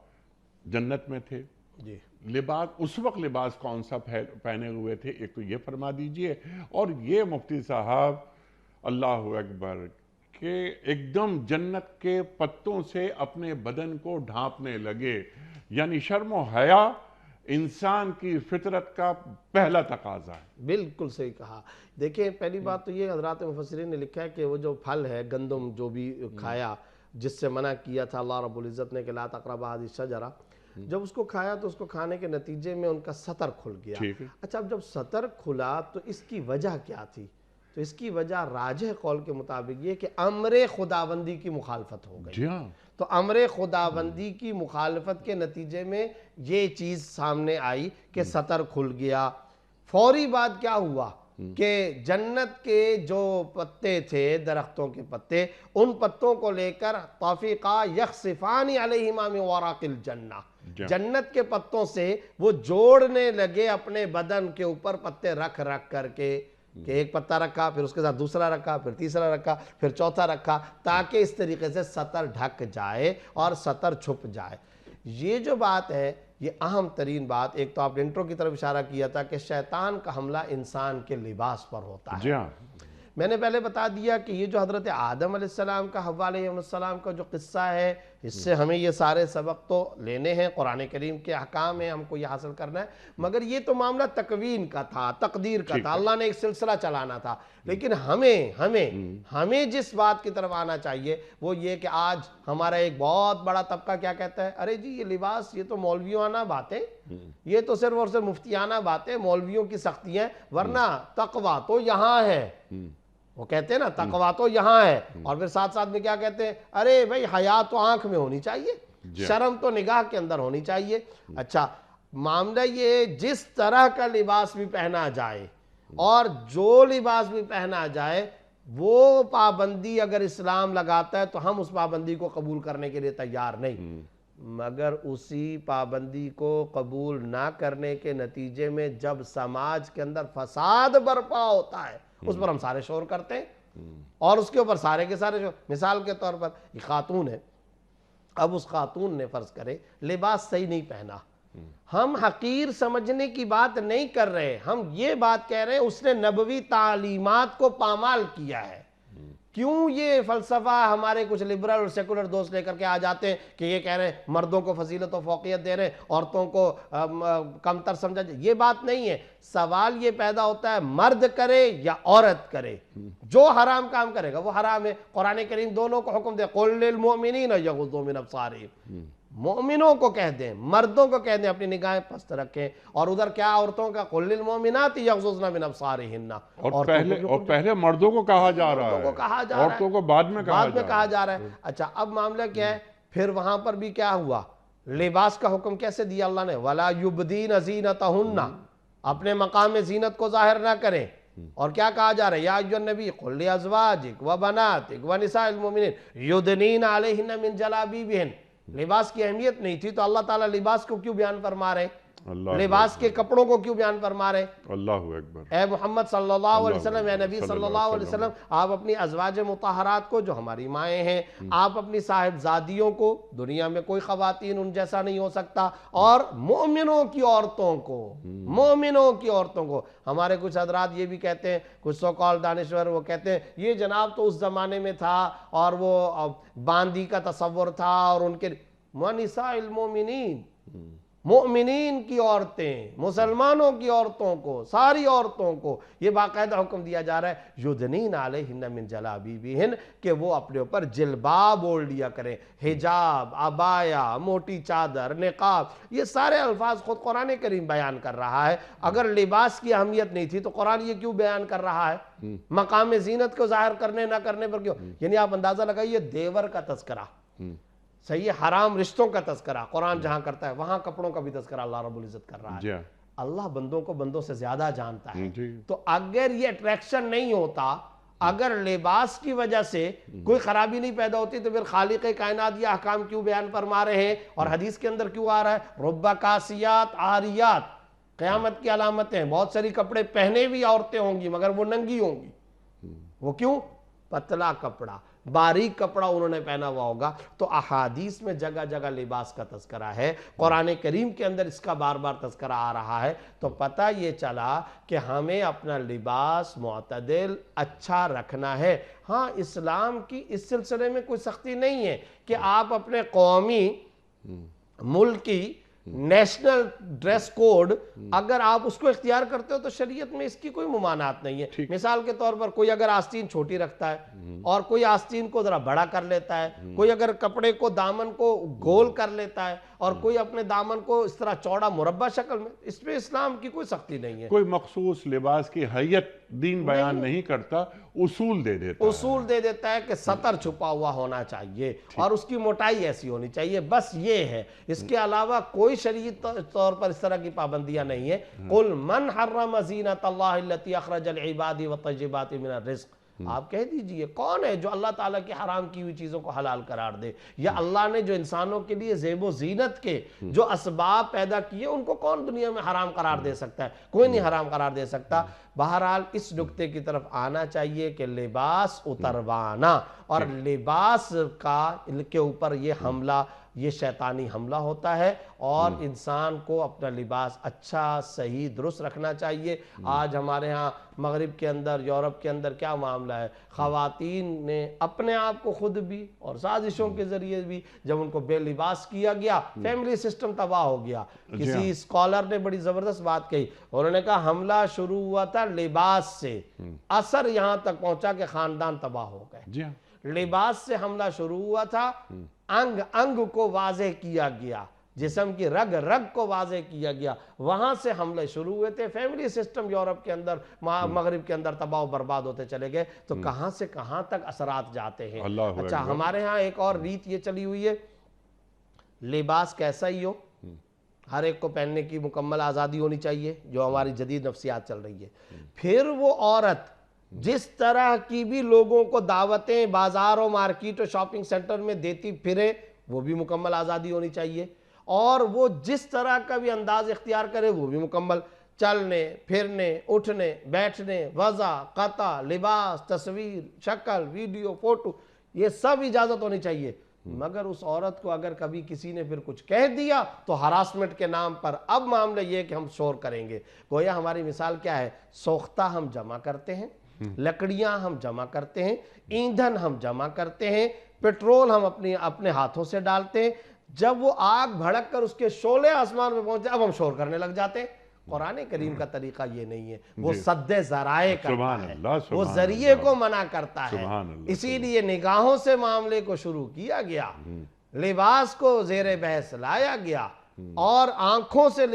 جنت میں تھے، جی لباس اس وقت لباس کون سا پہنے ہوئے تھے، ایک تو یہ فرما دیجئے، اور یہ مفتی صاحب اللہ اکبر کہ ایک دم جنت کے پتوں سے اپنے بدن کو ڈھانپنے لگے، یعنی شرم و حیا انسان کی فطرت کا پہلا تقاضا ہے۔ بالکل صحیح کہا۔ دیکھیں پہلی بات تو یہ حضرات مفسرین نے لکھا ہے کہ وہ جو پھل ہے گندم جو بھی کھایا جس سے منع کیا تھا اللہ رب العزت نے کہ لا تقربا هذه الشجرہ، جب اس کو کھایا تو اس کو کھانے کے نتیجے میں ان کا سطر کھل گیا۔ ٹھیک ہے۔ اچھا اب جب سطر کھلا تو اس کی وجہ کیا تھی؟ تو اس کی وجہ راجح قول کے مطابق یہ کہ امر خداوندی کی مخالفت ہو گئی۔ جی ہاں۔ تو امر خداوندی کی مخالفت کے نتیجے میں یہ چیز سامنے آئی کہ سطر کھل گیا۔ فوری بات کیا ہوا کہ جنت کے جو پتے تھے، درختوں کے پتے، ان پتوں کو لے کر طافقا یخصفان علیہما من ورق الجنہ، جنت کے پتوں سے وہ جوڑنے لگے اپنے بدن کے اوپر پتے رکھ رکھ کر کے، کہ ایک پتہ رکھا پھر اس کے ساتھ دوسرا رکھا پھر تیسرا رکھا پھر چوتھا رکھا، تاکہ اس طریقے سے سطر ڈھک جائے اور سطر چھپ جائے۔ یہ جو بات ہے یہ اہم ترین بات، ایک تو آپ نے انٹرو کی طرف اشارہ کیا تھا کہ شیطان کا حملہ انسان کے لباس پر ہوتا ہے۔ جی ہاں۔ میں نے پہلے بتا دیا کہ یہ جو حضرت آدم علیہ السلام کا حوا علیہ السلام کا جو قصہ ہے، اس سے ہمیں یہ سارے سبق تو لینے ہیں، قرآن کریم کے احکام ہیں، ہم کو یہ حاصل کرنا ہے، مگر یہ تو معاملہ تکوین کا تھا، تقدیر کا تھا، اللہ نے ایک سلسلہ چلانا تھا۔ لیکن ہمیں جس بات کی طرف آنا چاہیے وہ یہ کہ آج ہمارا ایک بہت بڑا طبقہ کیا کہتا ہے، ارے جی یہ لباس یہ تو مولویانہ باتیں، یہ تو صرف اور صرف مفتیانہ باتیں، مولویوں کی سختیاں، ورنہ تقویٰ تو یہاں ہے۔ وہ کہتے ہیں نا تقویٰ تو یہاں ہے، اور پھر ساتھ ساتھ میں کیا کہتے ہیں، ارے بھائی حیا تو آنکھ میں ہونی چاہیے، شرم تو نگاہ کے اندر ہونی چاہیے۔ اچھا معاملہ یہ جس طرح کا لباس بھی پہنا جائے اور جو لباس بھی پہنا جائے وہ پابندی اگر اسلام لگاتا ہے تو ہم اس پابندی کو قبول کرنے کے لیے تیار نہیں، مگر اسی پابندی کو قبول نہ کرنے کے نتیجے میں جب سماج کے اندر فساد برپا ہوتا ہے اس پر ہم سارے شور کرتے ہیں، اور اس کے اوپر سارے کے سارے شور۔ مثال کے طور پر ایک خاتون ہے، اب اس خاتون نے فرض کرے لباس صحیح نہیں پہنا، ہم حقیر سمجھنے کی بات نہیں کر رہے، ہم یہ بات کہہ رہے ہیں اس نے نبوی تعلیمات کو پامال کیا ہے۔ کیوں یہ فلسفہ ہمارے کچھ لبرل اور سیکولر دوست لے کر کے آ جاتے ہیں کہ یہ کہہ رہے ہیں مردوں کو فضیلت و فوقیت دے رہے ہیں، عورتوں کو کمتر سمجھا جائے؟ یہ بات نہیں ہے، سوال یہ پیدا ہوتا ہے مرد کرے یا عورت کرے، جو حرام کام کرے گا وہ حرام ہے۔ قرآن کریم دونوں کو حکم دے قُل لِّلْمُؤْمِنِينَ يَغُضُّوا مِنْ أَبْصَارِهِمْ، مومنوں کو کہہ دیں، مردوں کو کہہ دیں اپنی نگاہیں پست رکھیں، اور ادھر کیا عورتوں کا قُل لِّلْمُؤْمِنَاتِ يَغْضُضْنَ مِنْ أَبْصَارِهِنَّ، اور پہلے مردوں کو کہا جا رہا مردوں کو کہا جا رہا ہے، عورتوں کو بعد میں کہا جا رہا ہے۔ اچھا اب معاملہ کیا ہے، پھر وہاں پر بھی کیا ہوا، لباس کا حکم کیسے دیا اللہ نے، وَلَا يُبْدِينَ زِينَتَهُنَّ، اپنے مقام زینت کو ظاہر نہ کریں، اور کیا کہا جا رہا ہے، یا ایھا النبی قل لأزواجک وبناتک ونساء المؤمنین یدنین علیہن من جلابیبہن۔ لباس کی اہمیت نہیں تھی تو اللہ تعالیٰ لباس کو کیوں بیان فرما رہے، لباس کے کپڑوں کو کیوں بیان فرما رہے؟ اللہ اکبر۔ اے محمد صلی اللہ علیہ وسلم، اے نبی صلی اللہ علیہ وسلم، آپ اپنی ازواج مطہرات کو جو ہماری مائیں ہیں، آپ اپنی صاحبزادیوں کو، دنیا میں کوئی خواتین ان جیسا نہیں ہو سکتا، اور مومنوں کی عورتوں کو ہمارے کچھ حضرات یہ بھی کہتے ہیں، کچھ سو کال دانشور وہ کہتے ہیں یہ جناب تو اس زمانے میں تھا اور وہ باندی کا تصور تھا، اور ان کے وَنِسَاءِ الْمُؤْمِنِينَ، مومنین کی عورتیں، مسلمانوں کی عورتوں کو، ساری عورتوں کو یہ باقاعدہ حکم دیا جا رہا ہے یدنین علیہن من جلابیبہن، کہ وہ اپنے اوپر جلباب اوڑھ لیا کریں، حجاب، عبایا، موٹی چادر، نقاب، یہ سارے الفاظ خود قرآن کریم بیان کر رہا ہے۔ اگر لباس کی اہمیت نہیں تھی تو قرآن یہ کیوں بیان کر رہا ہے؟ مقام زینت کو ظاہر کرنے نہ کرنے پر کیوں؟ یعنی آپ اندازہ لگائیے دیور کا تذکرہ، صحیح ہے، حرام رشتوں کا تذکرہ قرآن جہاں کرتا ہے وہاں کپڑوں کا بھی تذکرہ اللہ رب العزت کر رہا ہے۔ اللہ بندوں کو بندوں سے زیادہ جانتا ہے، تو اگر یہ اٹریکشن نہیں ہوتا، اگر لباس کی وجہ سے کوئی خرابی نہیں پیدا ہوتی، تو پھر خالق کائنات یہ احکام کیوں بیان فرما رہے ہیں؟ اور حدیث کے اندر کیوں آ رہا ہے رب کاسیات عاریات؟ قیامت کی علامتیں، بہت ساری کپڑے پہنے بھی عورتیں ہوں گی مگر وہ ننگی ہوں گی۔ وہ کیوں؟ پتلا کپڑا، باریک کپڑا انہوں نے پہنا ہوا ہوگا۔ تو احادیث میں جگہ جگہ لباس کا تذکرہ ہے، قرآن کریم کے اندر اس کا بار بار تذکرہ آ رہا ہے، تو پتہ یہ چلا کہ ہمیں اپنا لباس معتدل اچھا رکھنا ہے۔ ہاں، اسلام کی اس سلسلے میں کوئی سختی نہیں ہے کہ آپ اپنے قومی ملکی نیشنل ڈریس کوڈ اگر آپ اس کو اختیار کرتے ہو تو شریعت میں اس کی کوئی ممانعت نہیں ہے۔ مثال کے طور پر کوئی اگر آستین چھوٹی رکھتا ہے اور کوئی آستین کو ذرا بڑا کر لیتا ہے، کوئی اگر کپڑے کو دامن کو گول کر لیتا ہے اور کوئی اپنے دامن کو اس طرح چوڑا مربع شکل میں، اس پہ اسلام کی کوئی سختی نہیں ہے۔ کوئی مخصوص لباس کی حیت دین بیان نہیں کرتا، اصول دے دیتا ہے، اصول دے دیتا ہے کہ سطر چھپا ہوا ہونا چاہیے اور اس کی موٹائی ایسی ہونی چاہیے، بس یہ ہے۔ اس کے علاوہ کوئی شرعی طور پر اس طرح کی پابندیاں نہیں ہیں۔ قل من حرم زینت اللہ التی اخرج العباد والطیبات من الرزق، آپ کہہ دیجئے کون ہے جو اللہ تعالیٰ کی حرام کی ہوئی چیزوں کو حلال قرار دے، یا اللہ نے جو انسانوں کے لیے زیب و زینت کے جو اسباب پیدا کیے ان کو کون دنیا میں حرام قرار دے سکتا ہے؟ کوئی نہیں حرام قرار دے سکتا۔ بہرحال اس نکتے کی طرف آنا چاہیے کہ لباس اتروانا اور لباس کے اوپر یہ حملہ، یہ شیطانی حملہ ہوتا ہے، اور انسان کو اپنا لباس اچھا صحیح درست رکھنا چاہیے۔ آج ہمارے ہاں مغرب کے اندر، یورپ کے اندر کیا معاملہ ہے، خواتین نے اپنے آپ کو خود بھی اور سازشوں کے ذریعے بھی جب ان کو بے لباس کیا گیا، فیملی سسٹم تباہ ہو گیا۔ کسی اسکالر نے بڑی زبردست بات کہی، انہوں نے کہا حملہ شروع ہوا تھا لباس سے، اثر یہاں تک پہنچا کہ خاندان تباہ ہو گئے۔ لباس سے حملہ شروع ہوا تھا، انگ انگ کو واضح کیا گیا، جسم کی رگ رگ کو واضح کیا گیا، وہاں سے حملے شروع ہوئے تھے۔ فیملی سسٹم یورپ کے اندر، مغرب کے اندر تباہ و برباد ہوتے چلے گئے، تو کہاں سے کہاں تک اثرات جاتے ہیں۔ اچھا، ہمارے ہاں ایک اور ریت یہ چلی ہوئی ہے، لباس کیسا ہی ہو، ہر ایک کو پہننے کی مکمل آزادی ہونی چاہیے، جو ہماری جدید نفسیات چل رہی ہے۔ پھر وہ عورت جس طرح کی بھی لوگوں کو دعوتیں بازار و مارکیٹ و شاپنگ سینٹر میں دیتی پھرے، وہ بھی مکمل آزادی ہونی چاہیے، اور وہ جس طرح کا بھی انداز اختیار کرے وہ بھی مکمل، چلنے پھرنے، اٹھنے بیٹھنے، وضع، قطع، لباس، تصویر، شکل، ویڈیو، فوٹو، یہ سب اجازت ہونی چاہیے۔ مگر اس عورت کو اگر کبھی کسی نے پھر کچھ کہہ دیا تو ہراسمنٹ کے نام پر اب معاملہ یہ کہ ہم شور کریں گے۔ گویا ہماری مثال کیا ہے، سوختہ ہم جمع کرتے ہیں، لکڑیاں ہم جمع کرتے ہیں، ایندھن ہم جمع کرتے ہیں، پیٹرول ہم اپنے ہاتھوں سے ڈالتے ہیں، جب وہ آگ بھڑک کر اس کے شعلے آسمان میں پہنچے اب ہم شور کرنے لگ جاتے ہیں۔ قرآن کریم کا طریقہ یہ نہیں ہے، وہ سد ذرائع کرتا ہے، وہ ذریعے کو منع کرتا ہے۔ اسی لیے نگاہوں سے معاملے کو شروع کیا گیا، لباس کو زیر بحث لایا گیا، اور آنکھوں سے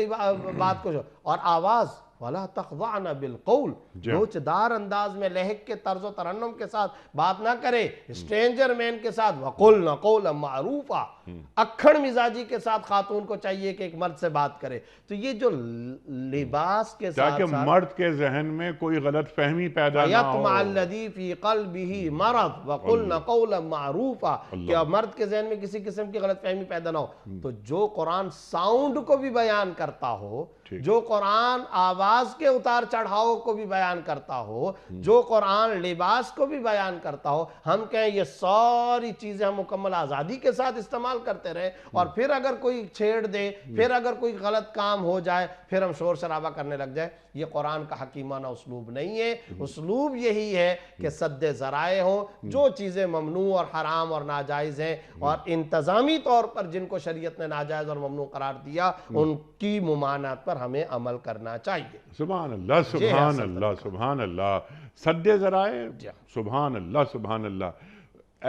بات کو، اور آواز وَلَا تَخْضَعْنَ بِالْقَوْلِ، لوچدار انداز میں لہک کے طرز و ترنم کے ساتھ بات نہ کرے، اسٹرینجر مین کے ساتھ وَقُلْنَ قَوْلًا مَعْرُوفًا، اکھڑ مزاجی کے ساتھ خاتون کو چاہیے کہ ایک مرد سے بات کرے۔ تو یہ جو لباس کے ساتھ تاکہ مرد کے ذہن میں کوئی غلط فہمی پیدا نہ ہو، وَيَطْمَعَ الَّذِي فِي قَلْبِهِ مَرَضٌ وَقُلْنَ قَوْلًا مَعْرُوفًا، کہ مرد کے ذہن میں کسی قسم کی غلط فہمی پیدا نہ ہو۔ تو جو قرآن ساؤنڈ کو بھی بیان کرتا ہو، جو قرآن آواز کے اتار چڑھاؤ کو بھی بیان کرتا ہو، جو قرآن لباس کو بھی بیان کرتا ہو، ہم کہیں یہ ساری چیزیں ہم مکمل آزادی کے ساتھ استعمال استعمال کرتے رہے، اور پھر اگر کوئی چھیڑ دے، پھر اگر کوئی غلط کام ہو جائے، پھر ہم شور شرابہ کرنے لگ جائیں. یہ قرآن کا حکیمانہ اسلوب نہیں ہے. اسلوب یہی ہے کہ سد ذرائع ہوں، جو چیزیں ممنوع اور حرام اور ناجائز ہیں اور انتظامی طور پر جن کو شریعت نے ناجائز اور ممنوع قرار دیا، ان کی ممانعت پر ہمیں عمل کرنا چاہیے. سبحان اللہ سبحان اللہ سبحان اللہ. سد ذرائع، سبحان اللہ سبحان اللہ.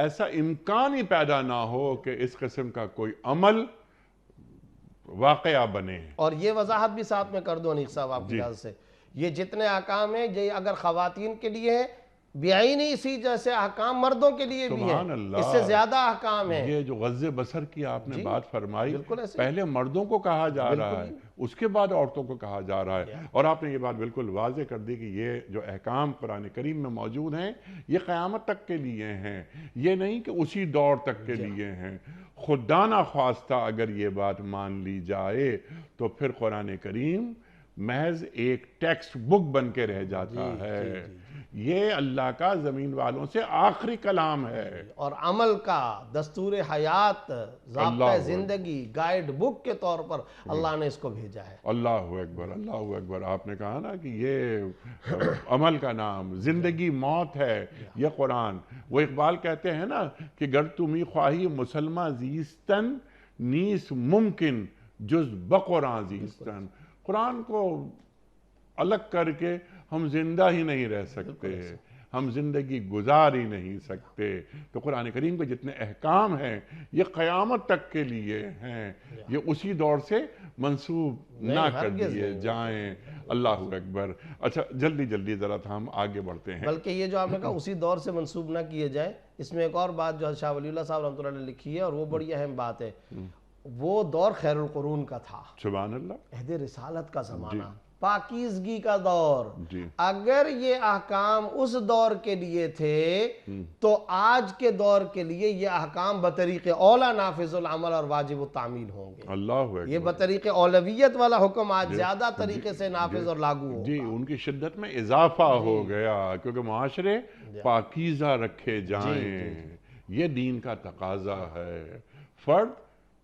ایسا امکان ہی پیدا نہ ہو کہ اس قسم کا کوئی عمل واقعہ بنے. اور یہ وضاحت بھی ساتھ میں کر دو انیق صاحب آپ کی اجازت سے، یہ جتنے احکام ہیں یہ اگر خواتین کے لیے ہیں، بیعینی اسی جیسے احکام مردوں کے لیے بھی ہیں. سبحان اللہ. اس سے زیادہ احکام ہیں. یہ جو غض بصر کی آپ نے بات فرمائی، بالکل ایسے پہلے مردوں کو کہا جا رہا ہے، اس کے بعد عورتوں کو کہا جا رہا ہے. اور آپ نے یہ بات بالکل واضح کر دی کہ یہ جو احکام قرآن کریم میں موجود ہیں یہ قیامت تک کے لیے ہیں، یہ نہیں کہ اسی دور تک کے لیے ہیں. خدا نہ خواستہ اگر یہ بات مان لی جائے تو پھر قرآن کریم محض ایک ٹیکسٹ بک بن کے رہ جاتا ہے. یہ اللہ کا زمین والوں سے آخری کلام ہے، اور عمل کا دستور حیات، ضابطہ زندگی، گائیڈ بک کے طور پر اللہ نے اس کو بھیجا ہے. اللہ اکبر اللہ اکبر. آپ نے کہا نا کہ یہ عمل کا نام زندگی موت ہے یہ قرآن. وہ اقبال کہتے ہیں نا کہ گر تمی خواہی مسلمہ زیستن نیس ممکن جز بقرآن زیستن. قرآن کو الگ کر کے ہم زندہ ہی نہیں رہ سکتے، ہم زندگی گزار ہی نہیں سکتے. تو قرآن کریم کے جتنے احکام ہیں یہ قیامت تک کے لیے ہیں، یہ اسی دور سے منسوب نہ کر دیے جائیں. اللہ اکبر. اچھا جلدی جلدی ذرا ہم آگے بڑھتے ہیں. بلکہ یہ جو آپ نے کہا اسی دور سے منسوب نہ کیے جائیں، اس میں ایک اور بات جو شاہ ولی اللہ صاحب رحمۃ اللہ نے لکھی ہے اور وہ بڑی اہم بات ہے. وہ دور خیر القرون کا تھا، سبحان اللہ. عہد رسالت کا زمانہ، پاکیزگی کا دور. جی. اگر یہ احکام اس دور کے لیے تھے تو آج کے دور کے لیے یہ احکام بطریق اولا نافذ العمل اور واجب التعمیل ہوں گے. اللہ اکبر. یہ بطریق اولویت والا حکم آج زیادہ طریقے سے نافذ اور لاگو ہوگا. جی ان کی شدت میں اضافہ ہو گیا کیونکہ معاشرے پاکیزہ رکھے جائیں. یہ دین کا تقاضا ہے. فرد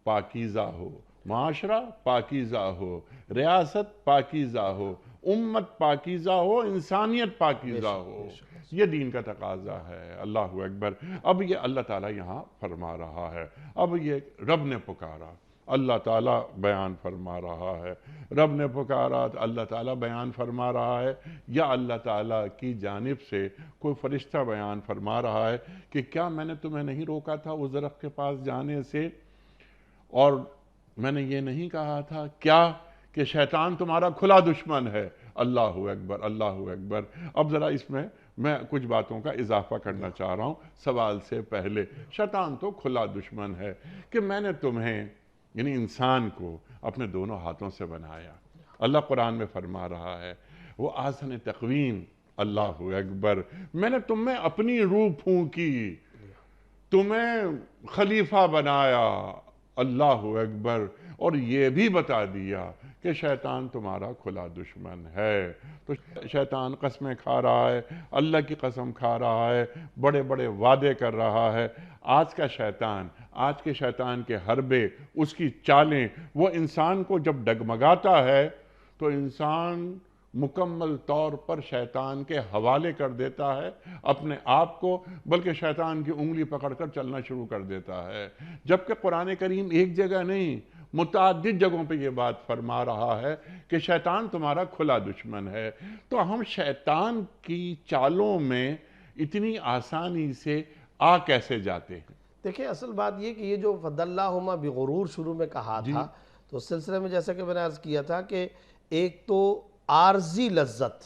پاکیزہ ہو، معاشرہ پاکیزہ ہو، ریاست پاکیزہ ہو، امت پاکیزہ ہو، انسانیت پاکیزہ ہو. یہ دین کا تقاضا ہے. اللہ اکبر. اب یہ اللہ تعالیٰ یہاں فرما رہا ہے. اب یہ رب نے پکارا، اللہ تعالیٰ بیان فرما رہا ہے. رب نے پکارا تو اللہ تعالیٰ بیان فرما رہا ہے، یا اللہ تعالیٰ کی جانب سے کوئی فرشتہ بیان فرما رہا ہے کہ کیا میں نے تمہیں نہیں روکا تھا اس درخت کے پاس جانے سے، اور میں نے یہ نہیں کہا تھا کیا کہ شیطان تمہارا کھلا دشمن ہے. اللہ اکبر اللہ اکبر. اب ذرا اس میں کچھ باتوں کا اضافہ کرنا چاہ رہا ہوں سوال سے پہلے. شیطان تو کھلا دشمن ہے کہ میں نے تمہیں یعنی انسان کو اپنے دونوں ہاتھوں سے بنایا. اللہ قرآن میں فرما رہا ہے وہ احسن تقویم. اللہ اکبر. میں نے تم میں اپنی روح پھونکی، تمہیں خلیفہ بنایا. اللہ اکبر. اور یہ بھی بتا دیا کہ شیطان تمہارا کھلا دشمن ہے. تو شیطان قسمیں کھا رہا ہے، اللہ کی قسم کھا رہا ہے، بڑے بڑے وعدے کر رہا ہے. آج کا شیطان، آج کے شیطان کے حربے، اس کی چالیں، وہ انسان کو جب ڈگمگاتا ہے تو انسان مکمل طور پر شیطان کے حوالے کر دیتا ہے اپنے آپ کو، بلکہ شیطان کی انگلی پکڑ کر چلنا شروع کر دیتا ہے. جبکہ قرآن کریم ایک جگہ نہیں متعدد جگہوں پہ یہ بات فرما رہا ہے کہ شیطان تمہارا کھلا دشمن ہے. تو ہم شیطان کی چالوں میں اتنی آسانی سے آ کیسے جاتے ہیں؟ دیکھیں اصل بات یہ کہ یہ جو فَضَلَّاهُمَا بِغُرُورٍ شروع میں کہا تھا، تو اس سلسلے میں جیسا کہ میں نے عرض کیا تھا کہ ایک تو عارضی لذت،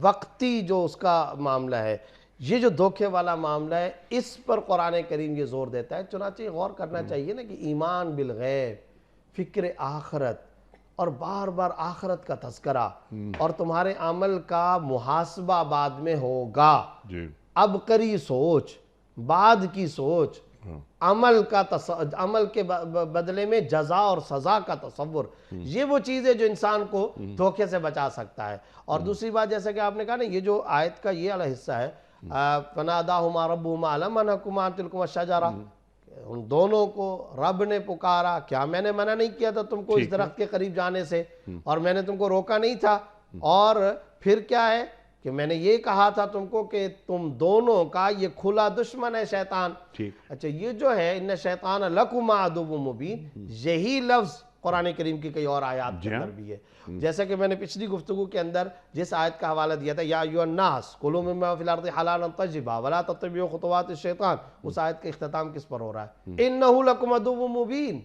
وقتی جو اس کا معاملہ ہے، یہ جو دھوکے والا معاملہ ہے، اس پر قرآن کریم یہ زور دیتا ہے. چنانچہ غور کرنا چاہیے نا کہ ایمان بالغیب، فکر آخرت اور بار بار آخرت کا تذکرہ اور تمہارے عمل کا محاسبہ بعد میں ہوگا. اب کری سوچ، بعد کی سوچ، عمل کے بدلے میں جزا اور سزا کا تصور، یہ وہ چیز ہے جو انسان کو دھوکے سے بچا سکتا ہے. اور دوسری بات جیسا کہ آپ نے کہا نا، یہ جو آیت کا یہ والا حصہ ہے، فَنَادَاهُمَا رَبُّهُمَا أَلَمْ أَنْهَكُمَا عَنْ تِلْكُمَا الشَّجَرَةِ، ان دونوں کو رب نے پکارا، کیا میں نے منع نہیں کیا تھا تم کو اس درخت کے قریب جانے سے، اور میں نے تم کو روکا نہیں تھا، اور پھر کیا ہے کہ میں نے یہ کہا تھا تم کو کہ تم دونوں کا یہ کھلا دشمن ہے شیطان۔ اچھا یہ جو ہے ان شیطان لکم عدو مبین، یہی لفظ قرآن کریم کی کئی اور آیات کے اندر بھی ہے، جیسا کہ میں نے پچھلی گفتگو کے اندر جس آیت کا حوالہ دیا تھا یا ایھا الناس کلوا مما فی الارض حلالا طیبا ولا تتبعوا خطوات الشیطان، اس آیت کا اختتام کس پر ہو رہا ہے؟ انہ لکم عدو مبین،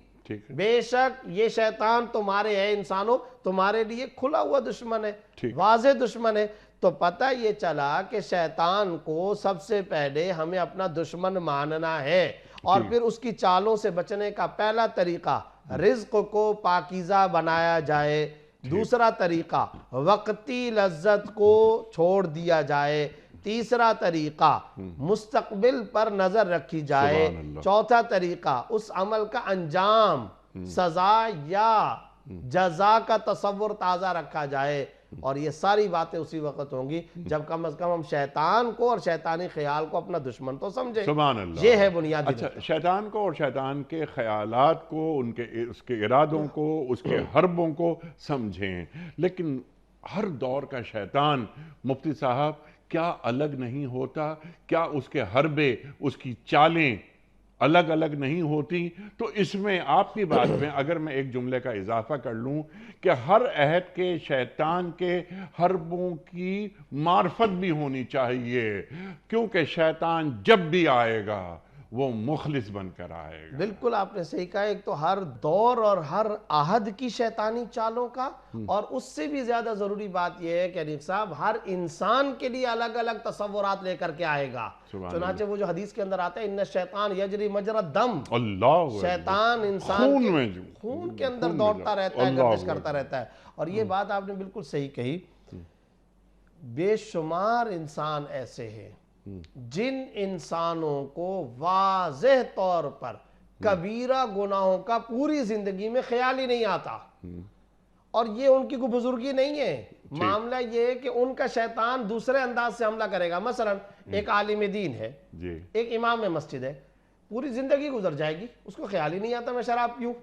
بے شک یہ شیطان تمہارے ہے انسانوں تمہارے لیے کھلا ہوا دشمن ہے، واضح دشمن ہے۔ تو پتہ یہ چلا کہ شیطان کو سب سے پہلے ہمیں اپنا دشمن ماننا ہے، اور پھر اس کی چالوں سے بچنے کا پہلا طریقہ رزق کو پاکیزہ بنایا جائے، دوسرا طریقہ وقتی لذت کو چھوڑ دیا جائے، تیسرا طریقہ مستقبل پر نظر رکھی جائے، چوتھا طریقہ اس عمل کا انجام، سزا یا جزا کا تصور تازہ رکھا جائے، اور یہ ساری باتیں اسی وقت ہوں گی جب کم از کم ہم شیطان کو اور شیطانی خیال کو اپنا دشمن تو سمجھیں۔ سبحان اللہ، یہ ہے بنیادی۔ اچھا شیطان کو اور شیطان کے خیالات کو، اس کے ارادوں کو، اس کے حربوں کو سمجھیں، لیکن ہر دور کا شیطان مفتی صاحب کیا الگ نہیں ہوتا؟ کیا اس کے حربے، اس کی چالیں الگ الگ نہیں ہوتی؟ تو اس میں آپ کی بات میں اگر میں ایک جملے کا اضافہ کر لوں کہ ہر عہد کے شیطان کے حربوں کی معرفت بھی ہونی چاہیے، کیونکہ شیطان جب بھی آئے گا وہ مخلص بن کر آئے گا۔ بالکل آپ نے صحیح کہا، ایک تو ہر دور اور ہر عہد کی شیطانی چالوں کا، اور اس سے بھی زیادہ ضروری بات یہ ہے کہ انیف صاحب ہر انسان کے لیے الگ الگ تصورات لے کر کے آئے گا۔ چنانچہ وہ جو حدیث کے اندر آتا ہے ان الشیطان یجری مجرى الدم، اللہ شیطان انسان کے خون کے اندر دوڑتا رہتا ہے، گردش کرتا رہتا ہے۔ اور یہ بات آپ نے بالکل صحیح کہی، بے شمار انسان ایسے ہیں جن انسانوں کو واضح طور پر کبیرہ گناہوں کا پوری زندگی میں خیال ہی نہیں آتا، اور یہ ان کی کوئی بزرگی نہیں ہے، معاملہ یہ ہے کہ ان کا شیطان دوسرے انداز سے حملہ کرے گا۔ مثلا ایک عالم دین ہے، ایک امام مسجد ہے، پوری زندگی گزر جائے گی اس کو خیال ہی نہیں آتا میں شراب پیوں،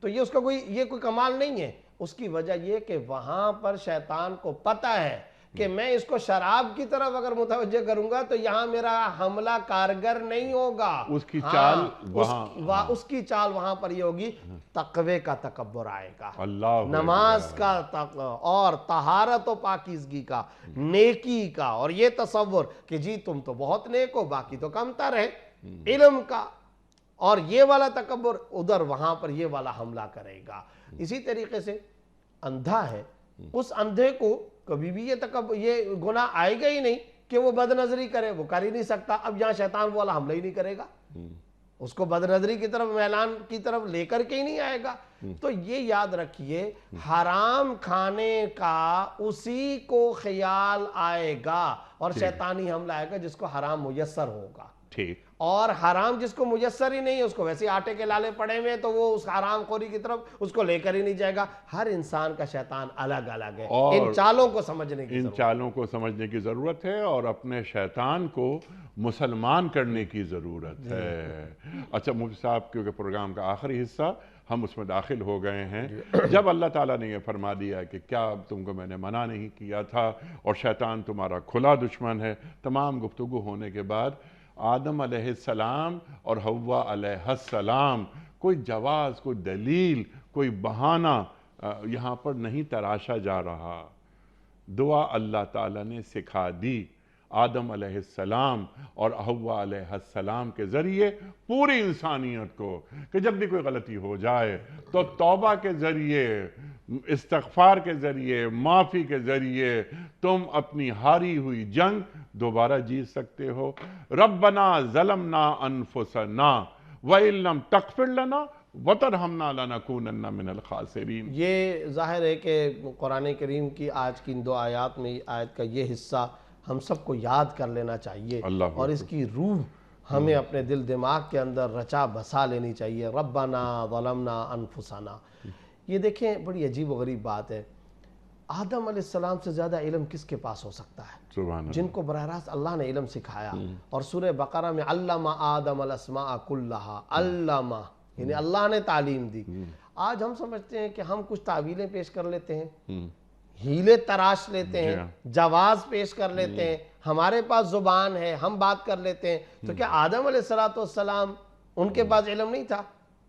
تو یہ اس کا کوئی کمال نہیں ہے۔ اس کی وجہ یہ کہ وہاں پر شیطان کو پتہ ہے کہ میں اس کو شراب کی طرف اگر متوجہ کروں گا تو یہاں میرا حملہ کارگر نہیں ہوگا، اس کی چال اس کی چال وہاں پر یہ ہوگی، تقوی کا تکبر آئے گا، نماز کا اور طہارت و پاکیزگی کا، نیکی کا، اور یہ تصور کہ جی تم تو بہت نیک ہو باقی تو کم تر ہے، علم کا، اور یہ والا تکبر ادھر وہاں پر یہ والا حملہ کرے گا۔ اسی طریقے سے اندھا ہے، اس اندھے کو کبھی بھی یہ گناہ آئے گا ہی نہیں کہ وہ بد نظری کرے، وہ کر ہی نہیں سکتا، اب یہاں شیطان وہ والا حملہ ہی نہیں کرے گا، اس کو بد نظری کی طرف، میلان کی طرف لے کر کے ہی نہیں آئے گا۔ تو یہ یاد رکھیے حرام کھانے کا اسی کو خیال آئے گا، اور شیطانی حملہ آئے گا جس کو حرام میسر ہوگا، اور حرام جس کو میسر ہی نہیں ہے اس کو ویسے آٹے کے لالے پڑے ہوئے تو وہ اس حرام خوری کی طرف اس کو لے کر ہی نہیں جائے گا۔ ہر انسان کا شیطان الگ الگ ہے، ان چالوں کو سمجھنے کی ضرورت ہے اور اپنے شیطان کو مسلمان کرنے کی ضرورت ہے۔ اچھا مفتی صاحب کیونکہ پروگرام کا آخری حصہ ہم اس میں داخل ہو گئے ہیں، جب اللہ تعالیٰ نے یہ فرما دیا کہ کیا تم کو میں نے منع نہیں کیا تھا اور شیطان تمہارا کھلا دشمن ہے، تمام گفتگو ہونے کے بعد آدم علیہ السلام اور حوا علیہ السلام کوئی جواز، کوئی دلیل، کوئی بہانہ یہاں پر نہیں تراشا جا رہا، دعا اللہ تعالیٰ نے سکھا دی آدم علیہ السلام اور حوا علیہ السلام کے ذریعے پوری انسانیت کو کہ جب بھی کوئی غلطی ہو جائے تو توبہ کے ذریعے، استغفار کے ذریعے، معافی کے ذریعے تم اپنی ہاری ہوئی جنگ دوبارہ جیت سکتے ہو۔ ربنا ظلمنا انفسنا وَإِن لَّمْ تَغْفِرْ لَنَا وَتَرْحَمْنَا لَنَكُونَنَّ مِنَ الْخَاسِرِينَ۔ یہ ظاہر ہے کہ قرآن کریم کی آج کی ان دو آیات میں آیت کا یہ حصہ ہم سب کو یاد کر لینا چاہیے، اور اس کی روح ہمیں اپنے دل دماغ کے اندر رچا بسا لینی چاہیے۔ ربنا ظلمنا انفسنا، یہ دیکھیں بڑی عجیب و غریب بات ہے، آدم علیہ السلام سے زیادہ علم کس کے پاس ہو سکتا ہے؟ سبحان اللہ. جن کو براہ راست اللہ نے علم سکھایا. اور سورہ بقرہ میں علم آدم الاسماء کلہا، علمہ یعنی اللہ نے تعلیم دی. آج ہم سمجھتے ہیں کہ ہم کچھ تعویلیں پیش کر لیتے ہیں، ہیلے تراش لیتے ہیں، جواز پیش کر لیتے ہیں، ہمارے پاس زبان ہے، ہم بات کر لیتے ہیں. تو کیا آدم علیہ السلام ان کے پاس علم نہیں تھا؟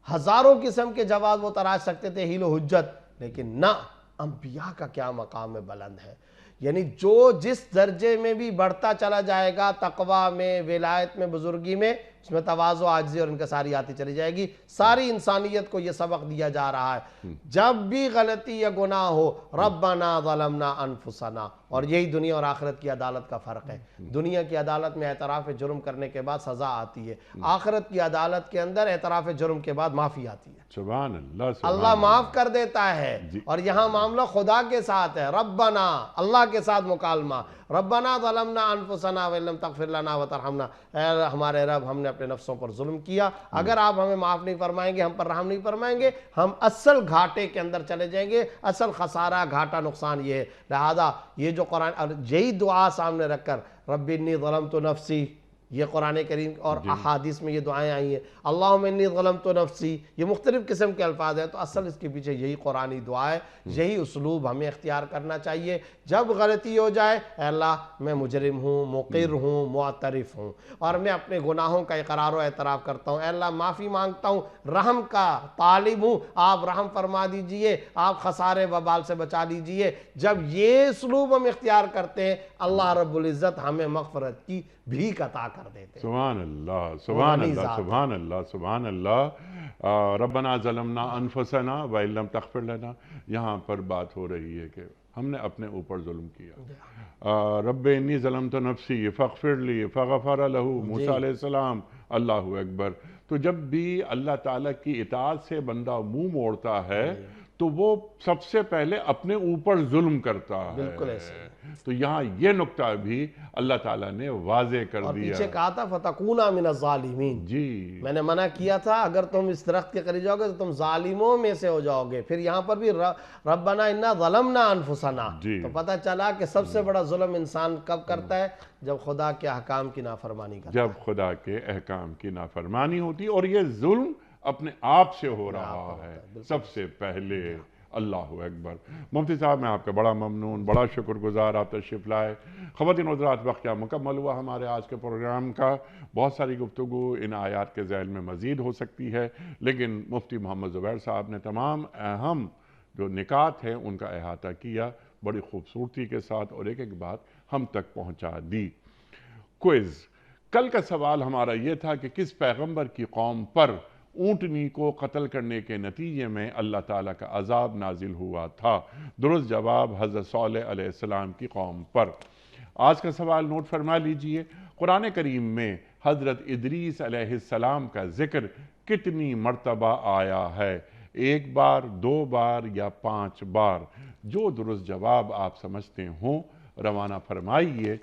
ہزاروں قسم کے جواز وہ تراش سکتے تھے، ہیل و حجت. لیکن نہ، انبیاء کا کیا مقام بلند ہے. یعنی جو جس درجے میں بھی بڑھتا چلا جائے گا، تقوی میں، ولایت میں، بزرگی میں، اس میں تواضع، عاجزی اور انکساری آتی چلی جائے گی. ساری انسانیت کو یہ سبق دیا جا رہا ہے، جب بھی غلطی یا گناہ ہو، ربنا ظلمنا انفسنا. اور یہی دنیا اور آخرت کی عدالت کا فرق ہے. دنیا کی عدالت میں اعتراف جرم کرنے کے بعد سزا آتی ہے، آخرت کی عدالت کے اندر اعتراف جرم کے بعد معافی آتی ہے. سبحان اللہ. سبحان اللہ معاف کر دیتا ہے. اور یہاں معاملہ خدا کے ساتھ ہے، ربنا، اللہ کے ساتھ مکالمہ. ربنا ظلمنا انفسنا وان لم تغفر لنا وترحمنا، اے ہمارے رب، ہم نے اپنے نفسوں پر ظلم کیا، اگر آپ ہمیں معاف نہیں فرمائیں گے، ہم پر رحم نہیں فرمائیں گے، ہم اصل گھاٹے کے اندر چلے جائیں گے. اصل خسارہ، گھاٹا، نقصان یہ ہے. لہذا یہ جو قرآن، اور یہی دعا سامنے رکھ کر رب انی ظلمت نفسی، یہ قرآن کریم اور احادیث میں یہ دعائیں آئی ہیں، اللہم انی ظلمت نفسی، یہ مختلف قسم کے الفاظ ہیں. تو اصل اس کے پیچھے یہی قرآنی دعا ہے. یہی اسلوب ہمیں اختیار کرنا چاہیے. جب غلطی ہو جائے، اے اللہ میں مجرم ہوں، مقر ہوں، معترف ہوں، اور میں اپنے گناہوں کا اقرار و اعتراف کرتا ہوں. اے اللہ معافی مانگتا ہوں، رحم کا طالب ہوں، آپ رحم فرما دیجئے، آپ خسارے وبال سے بچا لیجئے. جب یہ اسلوب ہم اختیار کرتے ہیں، اللہ رب العزت ہمیں مغفرت کی بھیک عطا کر دیتے ہیں. سبحان اللہ. سبحان اللہ. سبحان اللہ. سبحان اللہ. ربنا ظلمنا انفسنا وان لم تغفر لنا. یہاں پر بات ہو رہی ہے کہ ہم نے اپنے اوپر ظلم کیا. رب انی ظلمت نفسی فاغفر لی فغفر لہ. موسیٰ علیہ السلام. اللہ اکبر. تو جب بھی اللہ تعالیٰ کی اطاعت سے بندہ منہ موڑتا ہے تو وہ سب سے پہلے اپنے اوپر ظلم کرتا ہے. بالکل ایسے. تو یہاں یہ نکتہ بھی اللہ تعالیٰ نے واضح کر اور دیا. پیچھے کہا تھا فَتَكُونَ مِنَ الظَّالِمِينَ. جی میں نے منع کیا تھا اگر تم اس درخت کے قریب جاؤ گے تو تم ظالموں میں سے ہو جاؤ گے. پھر یہاں پر بھی ربنا انا ظلمنا انفسنا. تو پتہ چلا کہ سب سے بڑا ظلم انسان کب کرتا ہے؟ جب خدا کے احکام کی نافرمانی کرتا ہے. جب خدا کے احکام کی نافرمانی ہوتی. اور یہ ظلم اپنے آپ سے ہو رہا ہے سب سے پہلے. اللہ اکبر. مفتی صاحب میں آپ کا بڑا ممنون، بڑا شکر گزار، آپ تشریف لائے. خواتین و حضرات، وقت کیا مکمل ہوا ہمارے آج کے پروگرام کا. بہت ساری گفتگو ان آیات کے ذیل میں مزید ہو سکتی ہے، لیکن مفتی محمد زبیر صاحب نے تمام اہم جو نکات ہیں ان کا احاطہ کیا بڑی خوبصورتی کے ساتھ، اور ایک ایک بات ہم تک پہنچا دی. کوئز. کل کا سوال ہمارا یہ تھا کہ کس پیغمبر کی قوم پر اونٹنی کو قتل کرنے کے نتیجے میں اللہ تعالیٰ کا عذاب نازل ہوا تھا؟ درست جواب حضرت صالح علیہ السلام کی قوم پر. آج کا سوال نوٹ فرما لیجئے. قرآن کریم میں حضرت ادریس علیہ السلام کا ذکر کتنی مرتبہ آیا ہے؟ 1 بار، 2 بار یا 5 بار؟ جو درست جواب آپ سمجھتے ہوں روانہ فرمائیے.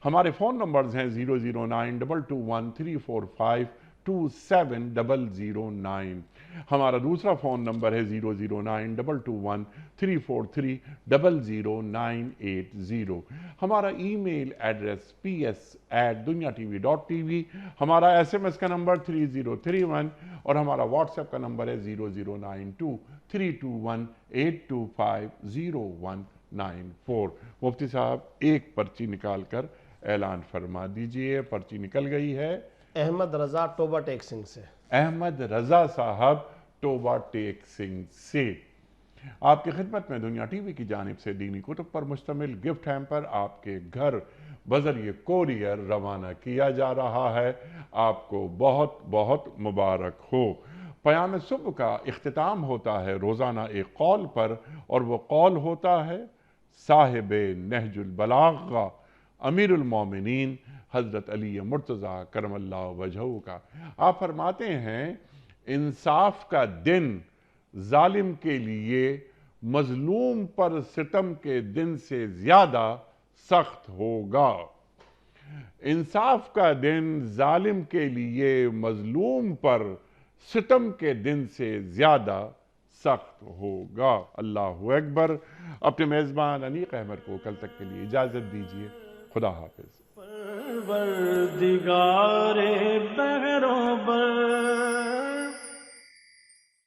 ہمارے فون نمبرز ہیں 0092213452709. ہمارا دوسرا فون نمبر ہے 0092213430090. ہمارا ای میل ایڈریس ps@dunyatv.tv. ہمارا SMS کا نمبر 3031 اور ہمارا واٹس ایپ کا نمبر ہے 0092321825019. مفتی صاحب ایک پرچی نکال کر اعلان فرما دیجئے. پرچی نکل گئی ہے. احمد رضا ٹوبہ ٹیک سنگھ سے. احمد رضا صاحب ٹوبہ ٹیک سنگھ سے. آپ کی خدمت میں دنیا ٹی وی کی جانب سے دینی کتب پر مشتمل گفٹ ہیمپر آپ کے گھر بذریعہ کوریئر روانہ کیا جا رہا ہے. آپ کو بہت بہت مبارک ہو. پیام صبح کا اختتام ہوتا ہے روزانہ ایک قول پر، اور وہ قول ہوتا ہے صاحب نہج البلاغہ امیر المومنین حضرت علی مرتضیٰ کرم اللہ وجہہ کا. آپ فرماتے ہیں انصاف کا دن ظالم کے لیے مظلوم پر ستم کے دن سے زیادہ سخت ہوگا. انصاف کا دن ظالم کے لیے مظلوم پر ستم کے دن سے زیادہ سخت ہوگا۔ اللہ اکبر۔ اپنے میزبان انیق احمد کو کل تک کے لیے اجازت دیجیے۔ خدا حافظ۔ پروردگار